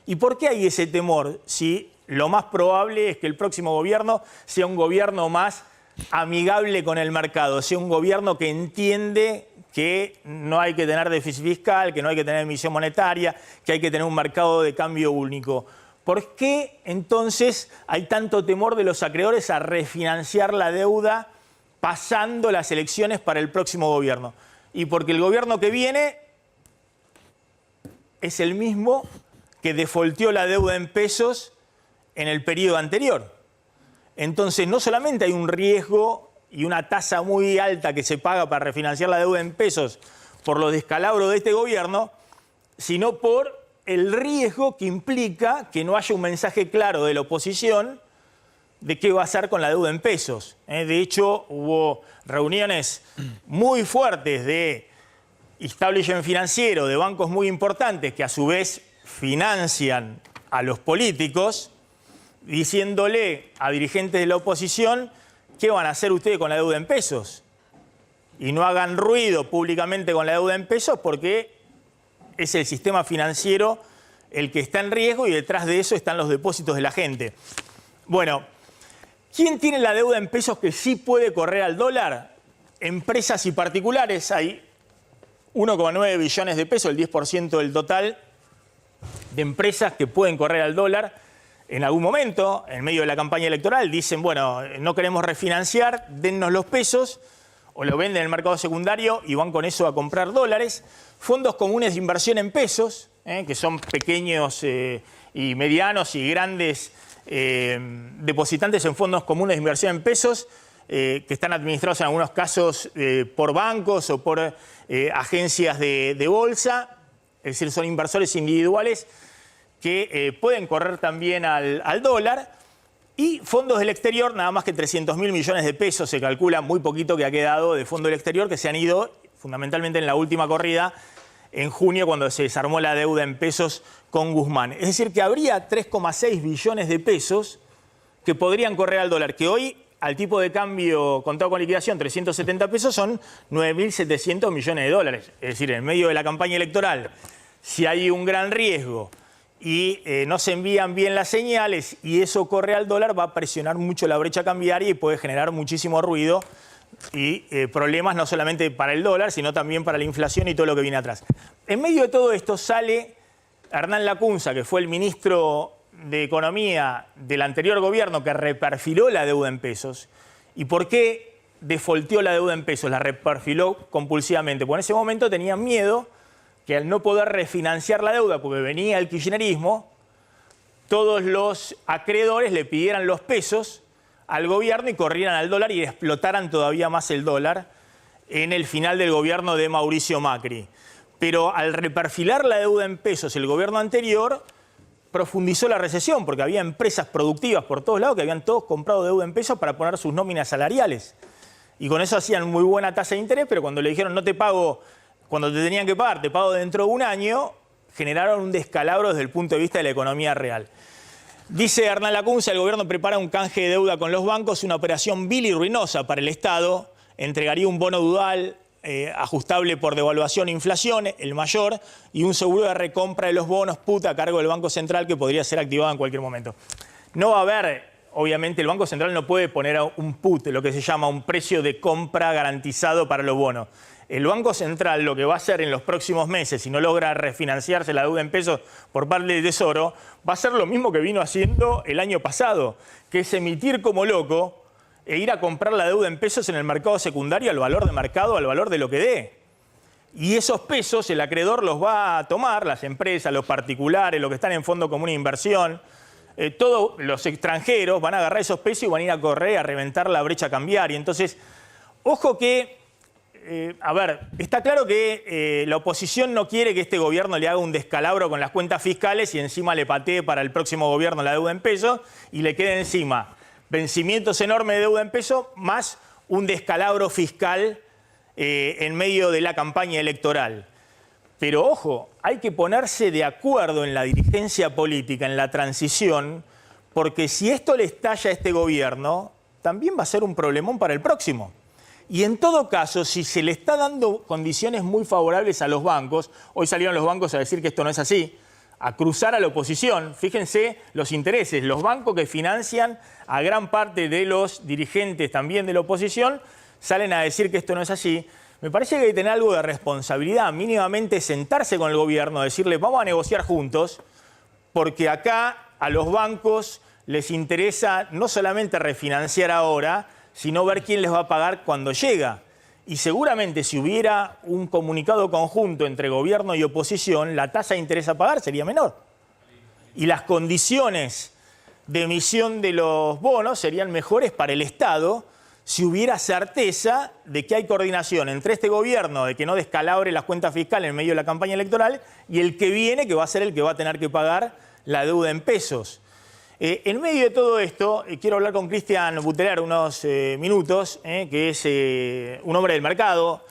¿Y por qué hay ese temor si lo más probable es que el próximo gobierno sea un gobierno más amigable con el mercado, sea un gobierno que entiende que no hay que tener déficit fiscal, que no hay que tener emisión monetaria, que hay que tener un mercado de cambio único? ¿Por qué entonces hay tanto temor de los acreedores a refinanciar la deuda pasando las elecciones para el próximo gobierno? Y porque el gobierno que viene es el mismo que defolteó la deuda en pesos en el periodo anterior. Entonces, no solamente hay un riesgo y una tasa muy alta que se paga para refinanciar la deuda en pesos por los descalabros de este gobierno, sino por el riesgo que implica que no haya un mensaje claro de la oposición de qué va a hacer con la deuda en pesos. De hecho, hubo reuniones muy fuertes de establishment financiero, de bancos muy importantes que a su vez financian a los políticos, diciéndole a dirigentes de la oposición: ¿qué van a hacer ustedes con la deuda en pesos? Y no hagan ruido públicamente con la deuda en pesos porque es el sistema financiero el que está en riesgo y detrás de eso están los depósitos de la gente. Bueno, ¿quién tiene la deuda en pesos que sí puede correr al dólar? Empresas y particulares. Hay 1,9 billones de pesos, el 10% del total de empresas que pueden correr al dólar. En algún momento, en medio de la campaña electoral, dicen, bueno, no queremos refinanciar, dennos los pesos, o lo venden en el mercado secundario y van con eso a comprar dólares. Fondos comunes de inversión en pesos, que son pequeños y medianos y grandes depositantes en fondos comunes de inversión en pesos, que están administrados en algunos casos por bancos o por agencias de bolsa, es decir, son inversores individuales que pueden correr también al dólar, y fondos del exterior, nada más que 300.000 millones de pesos, se calcula, muy poquito que ha quedado de fondo del exterior, que se han ido fundamentalmente en la última corrida, en junio, cuando se desarmó la deuda en pesos con Guzmán. Es decir, que habría 3,6 billones de pesos que podrían correr al dólar, que hoy, al tipo de cambio contado con liquidación, 370 pesos, son 9.700 millones de dólares. Es decir, en medio de la campaña electoral, si hay un gran riesgo y no se envían bien las señales y eso corre al dólar, va a presionar mucho la brecha cambiaria y puede generar muchísimo ruido y problemas no solamente para el dólar, sino también para la inflación y todo lo que viene atrás. En medio de todo esto sale Hernán Lacunza, que fue el ministro de Economía del anterior gobierno, que reperfiló la deuda en pesos. ¿Y por qué defaulteó la deuda en pesos, la reperfiló compulsivamente, porque en ese momento tenían miedo que al no poder refinanciar la deuda, porque venía el kirchnerismo, todos los acreedores le pidieran los pesos al gobierno y corrieran al dólar y explotaran todavía más el dólar en el final del gobierno de Mauricio Macri. Pero al reperfilar la deuda en pesos el gobierno anterior profundizó la recesión, porque había empresas productivas por todos lados que habían todos comprado deuda en pesos para poner sus nóminas salariales. Y con eso hacían muy buena tasa de interés, pero cuando le dijeron no te pago cuando te tenían que pagar, te pago dentro de un año, generaron un descalabro desde el punto de vista de la economía real. Dice Hernán Lacunza, el gobierno prepara un canje de deuda con los bancos, una operación vil y ruinosa para el Estado, entregaría un bono dual ajustable por devaluación e inflación, el mayor, y un seguro de recompra de los bonos put a cargo del Banco Central que podría ser activado en cualquier momento. No va a haber, obviamente el Banco Central no puede poner un put, lo que se llama un precio de compra garantizado para los bonos. El Banco Central lo que va a hacer en los próximos meses, si no logra refinanciarse la deuda en pesos por parte del Tesoro, va a ser lo mismo que vino haciendo el año pasado, que es emitir como loco e ir a comprar la deuda en pesos en el mercado secundario al valor de mercado, al valor de lo que dé. Y esos pesos el acreedor los va a tomar, las empresas, los particulares, los que están en fondo común de inversión, todos los extranjeros van a agarrar esos pesos y van a ir a correr a reventar la brecha cambiaria. Entonces, ojo que, a ver, está claro que la oposición no quiere que este gobierno le haga un descalabro con las cuentas fiscales y encima le patee para el próximo gobierno la deuda en pesos y le quede encima vencimientos enormes de deuda en pesos más un descalabro fiscal en medio de la campaña electoral. Pero ojo, hay que ponerse de acuerdo en la dirigencia política, en la transición, porque si esto le estalla a este gobierno, también va a ser un problemón para el próximo. Y en todo caso, si se le está dando condiciones muy favorables a los bancos, hoy salieron los bancos a decir que esto no es así, a cruzar a la oposición, fíjense los intereses, los bancos que financian a gran parte de los dirigentes también de la oposición, salen a decir que esto no es así. Me parece que hay que tener algo de responsabilidad, mínimamente sentarse con el gobierno, decirle vamos a negociar juntos, porque acá a los bancos les interesa no solamente refinanciar ahora, sino ver quién les va a pagar cuando llega. Y seguramente si hubiera un comunicado conjunto entre gobierno y oposición, la tasa de interés a pagar sería menor. Y las condiciones de emisión de los bonos serían mejores para el Estado si hubiera certeza de que hay coordinación entre este gobierno, de que no descalabre las cuentas fiscales en medio de la campaña electoral, y el que viene, que va a ser el que va a tener que pagar la deuda en pesos. En medio de todo esto, quiero hablar con Cristian Buteler unos minutos, que es un hombre del mercado,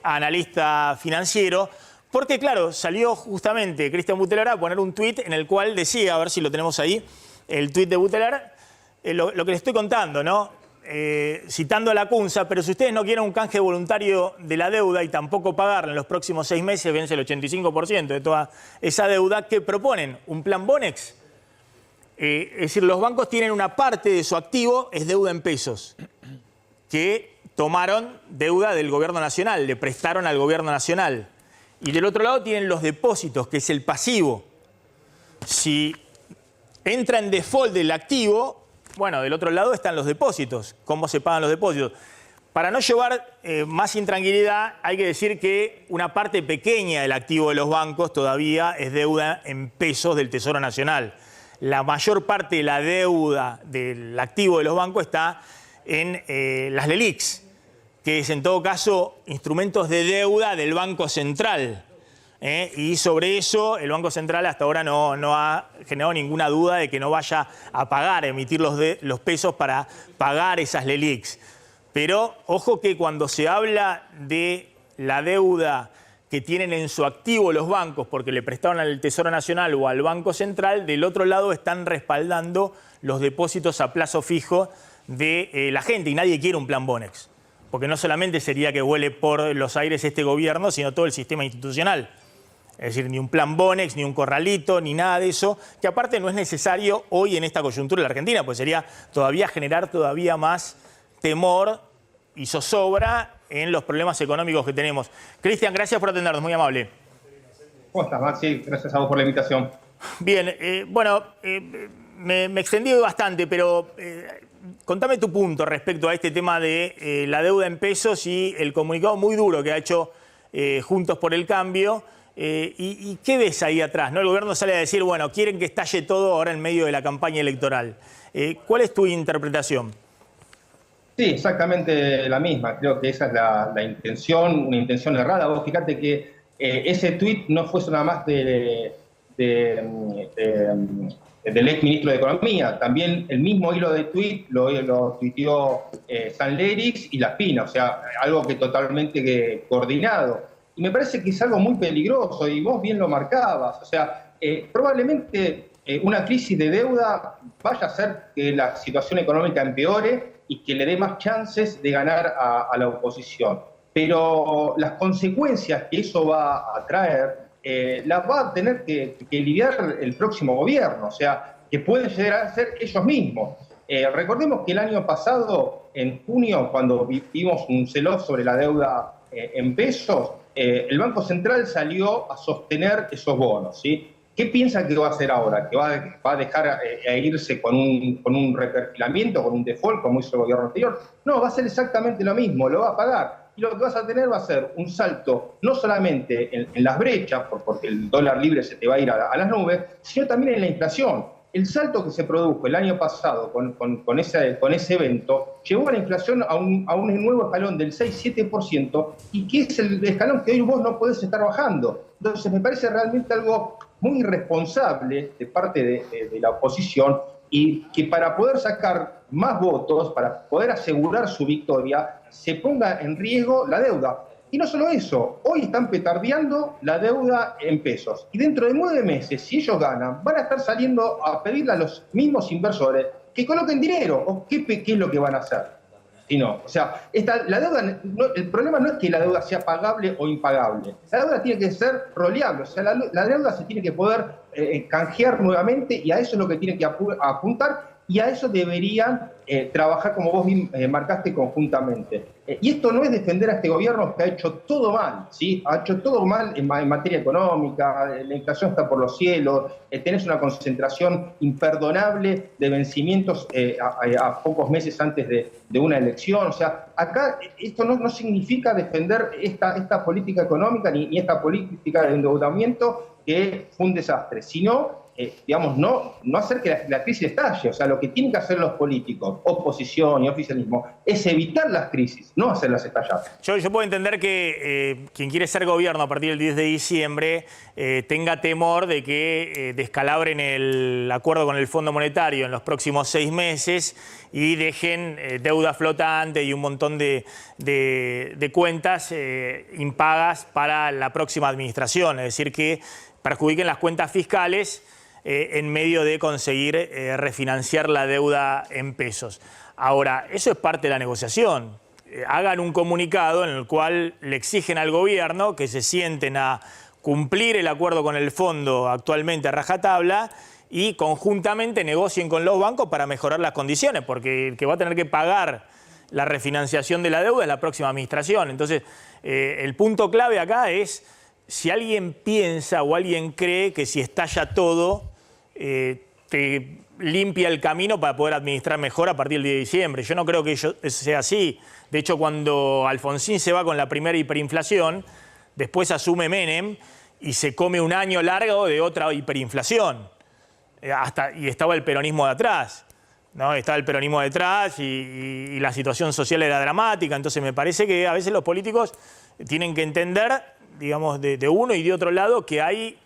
analista financiero, porque claro, salió justamente Cristian Buteler a poner un tuit en el cual decía, a ver si lo tenemos ahí, el tuit de Buteler, lo que le estoy contando, ¿no? Citando a Lacunza, pero si ustedes no quieren un canje voluntario de la deuda y tampoco pagarla en los próximos 6 meses, vence el 85% de toda esa deuda, ¿qué proponen? ¿Un plan Bonex? Es decir, los bancos tienen una parte de su activo, es deuda en pesos, que tomaron deuda del gobierno nacional, le prestaron al gobierno nacional. Y del otro lado tienen los depósitos, que es el pasivo. Si entra en default del activo, bueno, del otro lado están los depósitos. ¿Cómo se pagan los depósitos? Para no llevar más intranquilidad, hay que decir que una parte pequeña del activo de los bancos todavía es deuda en pesos del Tesoro Nacional. La mayor parte de la deuda del activo de los bancos está en las LELIQs, que es en todo caso instrumentos de deuda del Banco Central. Y sobre eso el Banco Central hasta ahora no ha generado ninguna duda de que no vaya a pagar, a emitir los pesos para pagar esas LELIQs. Pero ojo que cuando se habla de la deuda que tienen en su activo los bancos porque le prestaron al Tesoro Nacional o al Banco Central, del otro lado están respaldando los depósitos a plazo fijo de la gente y nadie quiere un plan Bonex, porque no solamente sería que vuele por los aires este gobierno, sino todo el sistema institucional. Es decir, ni un plan Bonex, ni un corralito, ni nada de eso, que aparte no es necesario hoy en esta coyuntura de la Argentina, pues sería todavía generar todavía más temor y zozobra en los problemas económicos que tenemos. Cristian, gracias por atendernos, muy amable. ¿Cómo estás, Maxi? Gracias a vos por la invitación. Bien, bueno, me extendí bastante, pero contame tu punto respecto a este tema de la deuda en pesos y el comunicado muy duro que ha hecho Juntos por el Cambio. ¿Y qué ves ahí atrás, ¿no? El gobierno sale a decir, bueno, quieren que estalle todo ahora en medio de la campaña electoral. ¿Cuál es tu interpretación? Sí, exactamente la misma. Creo que esa es la intención, una intención errada. Vos fíjate que ese tuit no fue nada más del ex ministro de Economía. También el mismo hilo de tuit lo tuiteó Sanlerix y La Spina, o sea, algo que totalmente coordinado. Y me parece que es algo muy peligroso, y vos bien lo marcabas. O sea, probablemente una crisis de deuda vaya a hacer que la situación económica empeore y que le dé más chances de ganar a la oposición. Pero las consecuencias que eso va a traer las va a tener que lidiar el próximo gobierno, o sea, que pueden llegar a ser ellos mismos. Recordemos que el año pasado, en junio, cuando vimos un sell-off sobre la deuda en pesos, el Banco Central salió a sostener esos bonos, ¿sí? ¿Qué piensa que va a hacer ahora? ¿Que va a dejar irse con un reperfilamiento, con un default, como hizo el gobierno anterior? No, va a ser exactamente lo mismo, lo va a pagar. Y lo que vas a tener va a ser un salto no solamente en las brechas, porque el dólar libre se te va a ir a las nubes, sino también en la inflación. El salto que se produjo el año pasado con ese evento llevó a la inflación a un nuevo escalón del 6-7%, y que es el escalón que hoy vos no podés estar bajando. Entonces me parece realmente algo muy irresponsable de parte de la oposición, y que para poder sacar más votos, para poder asegurar su victoria, se ponga en riesgo la deuda. Y no solo eso, hoy están petardeando la deuda en pesos. Y dentro de 9 meses, si ellos ganan, van a estar saliendo a pedirle a los mismos inversores que coloquen dinero. ¿O qué es lo que van a hacer? Si no, o sea, la deuda, el problema no es que la deuda sea pagable o impagable. La deuda tiene que ser roleable, o sea, la deuda se tiene que poder canjear nuevamente, y a eso es lo que tienen que apuntar, y a eso deberían trabajar, como vos marcaste, conjuntamente. Y esto no es defender a este gobierno que ha hecho todo mal, ¿sí? Ha hecho todo mal en materia económica, la inflación está por los cielos, tenés una concentración imperdonable de vencimientos a pocos meses antes de una elección. O sea, acá esto no significa defender esta política económica ni esta política de endeudamiento, que fue un desastre, sino digamos, no hacer que la crisis estalle. O sea, lo que tienen que hacer los políticos, oposición y oficialismo, es evitar las crisis, no hacerlas estallar. Yo puedo entender que quien quiere ser gobierno a partir del 10 de diciembre tenga temor de que descalabren el acuerdo con el Fondo Monetario en los próximos 6 meses y dejen deuda flotante y un montón de cuentas impagas para la próxima administración. Es decir, que perjudiquen las cuentas fiscales en medio de conseguir refinanciar la deuda en pesos. Ahora, eso es parte de la negociación. Hagan un comunicado en el cual le exigen al gobierno que se sienten a cumplir el acuerdo con el fondo actualmente a rajatabla y conjuntamente negocien con los bancos para mejorar las condiciones, porque el que va a tener que pagar la refinanciación de la deuda es la próxima administración. Entonces, el punto clave acá es: si alguien piensa o alguien cree que si estalla todo, te limpia el camino para poder administrar mejor a partir del 10 de diciembre. Yo no creo que eso sea así. De hecho, cuando Alfonsín se va con la primera hiperinflación, después asume Menem y se come un año largo de otra hiperinflación. Y estaba el peronismo de atrás, ¿no? Estaba el peronismo detrás y la situación social era dramática. Entonces me parece que a veces los políticos tienen que entender, digamos, de uno y de otro lado, que hay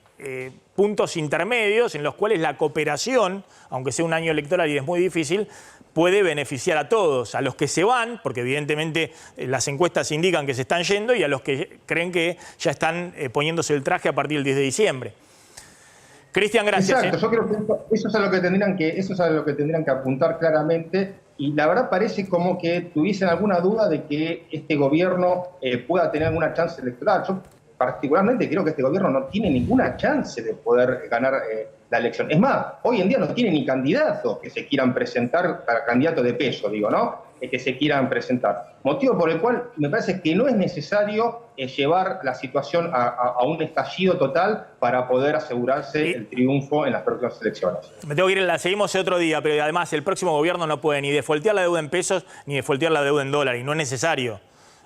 puntos intermedios en los cuales la cooperación, aunque sea un año electoral y es muy difícil, puede beneficiar a todos, a los que se van, porque evidentemente las encuestas indican que se están yendo, y a los que creen que ya están poniéndose el traje a partir del 10 de diciembre. Cristian, gracias. Exacto, yo creo que eso es a lo que tendrían que apuntar claramente, y la verdad parece como que tuviesen alguna duda de que este gobierno pueda tener alguna chance electoral. Yo particularmente creo que este gobierno no tiene ninguna chance de poder ganar la elección. Es más, hoy en día no tiene ni candidatos que se quieran presentar para candidato de peso, digo, ¿no? que se quieran presentar. Motivo por el cual me parece que no es necesario llevar la situación a un estallido total para poder asegurarse el triunfo en las próximas elecciones. Me tengo que ir, la seguimos otro día, pero además el próximo gobierno no puede ni defoltear la deuda en pesos ni defoltear la deuda en dólares, y no es necesario.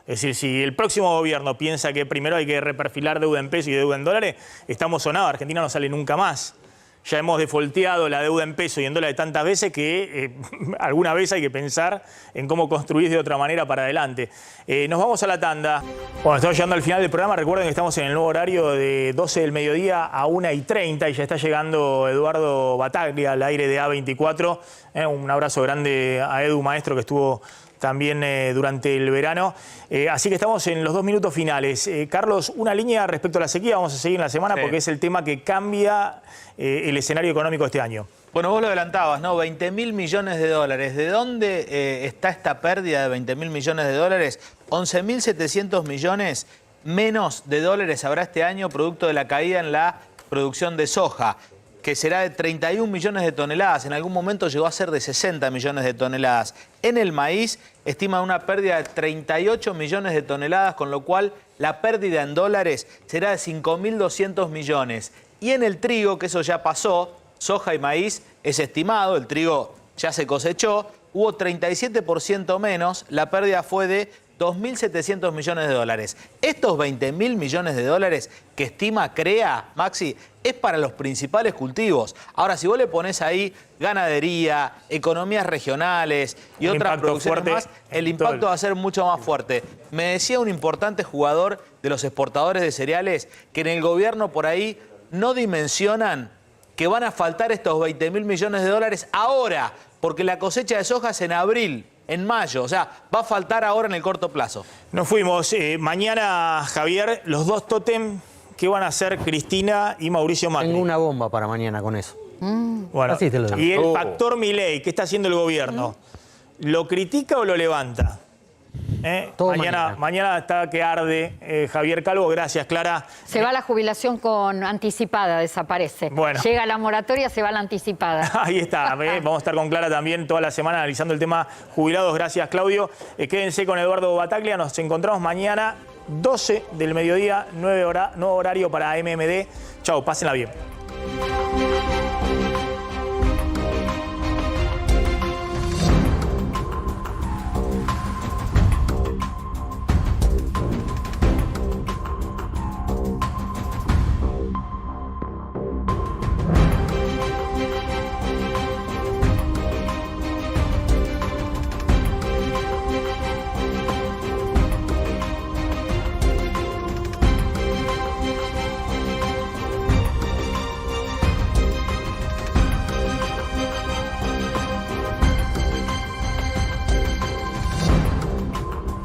Es decir, si el próximo gobierno piensa que primero hay que reperfilar deuda en pesos y deuda en dólares, estamos sonados, Argentina no sale nunca más. Ya hemos defolteado la deuda en pesos y en dólares tantas veces que alguna vez hay que pensar en cómo construir de otra manera para adelante. Nos vamos a la tanda. Bueno, estamos llegando al final del programa. Recuerden que estamos en el nuevo horario de 12 del mediodía a 1:30 y ya está llegando Eduardo Battaglia al aire de A24. Un abrazo grande a Edu, maestro, que estuvo también durante el verano. Así que estamos en los 2 minutos finales. Carlos, una línea respecto a la sequía, vamos a seguir en la semana porque es el tema que cambia el escenario económico este año. Bueno, vos lo adelantabas, ¿no? 20.000 millones de dólares. ¿De dónde está esta pérdida de 20.000 millones de dólares? 11.700 millones menos de dólares habrá este año producto de la caída en la producción de soja, que será de 31 millones de toneladas. En algún momento llegó a ser de 60 millones de toneladas. En el maíz estiman una pérdida de 38 millones de toneladas, con lo cual la pérdida en dólares será de 5.200 millones. Y en el trigo, que eso ya pasó, soja y maíz es estimado, el trigo ya se cosechó, hubo 37% menos, la pérdida fue de 2.700 millones de dólares. Estos 20.000 millones de dólares que estima CREA, Maxi, es para los principales cultivos. Ahora, si vos le ponés ahí ganadería, economías regionales y otras producciones más, el impacto va a ser mucho más fuerte. Me decía un importante jugador de los exportadores de cereales que en el gobierno por ahí no dimensionan que van a faltar estos 20.000 millones de dólares ahora, porque la cosecha de soja es en abril, en mayo. O sea, va a faltar ahora en el corto plazo. Nos fuimos. Mañana, Javier, los dos tótem, ¿qué van a hacer Cristina y Mauricio Macri? Tengo una bomba para mañana con eso. Bueno, así te lo digo. y el factor Milei, ¿qué está haciendo el gobierno? ¿Lo critica o lo levanta? Mañana está que arde. Javier Calvo, gracias, Clara. Se va la jubilación anticipada, desaparece. Bueno. Llega la moratoria, se va la anticipada. Ahí está. Vamos a estar con Clara también toda la semana analizando el tema jubilados. Gracias, Claudio. Quédense con Eduardo Battaglia. Nos encontramos mañana, 12 del mediodía, nuevo horario para MMD. Chau, pásenla bien.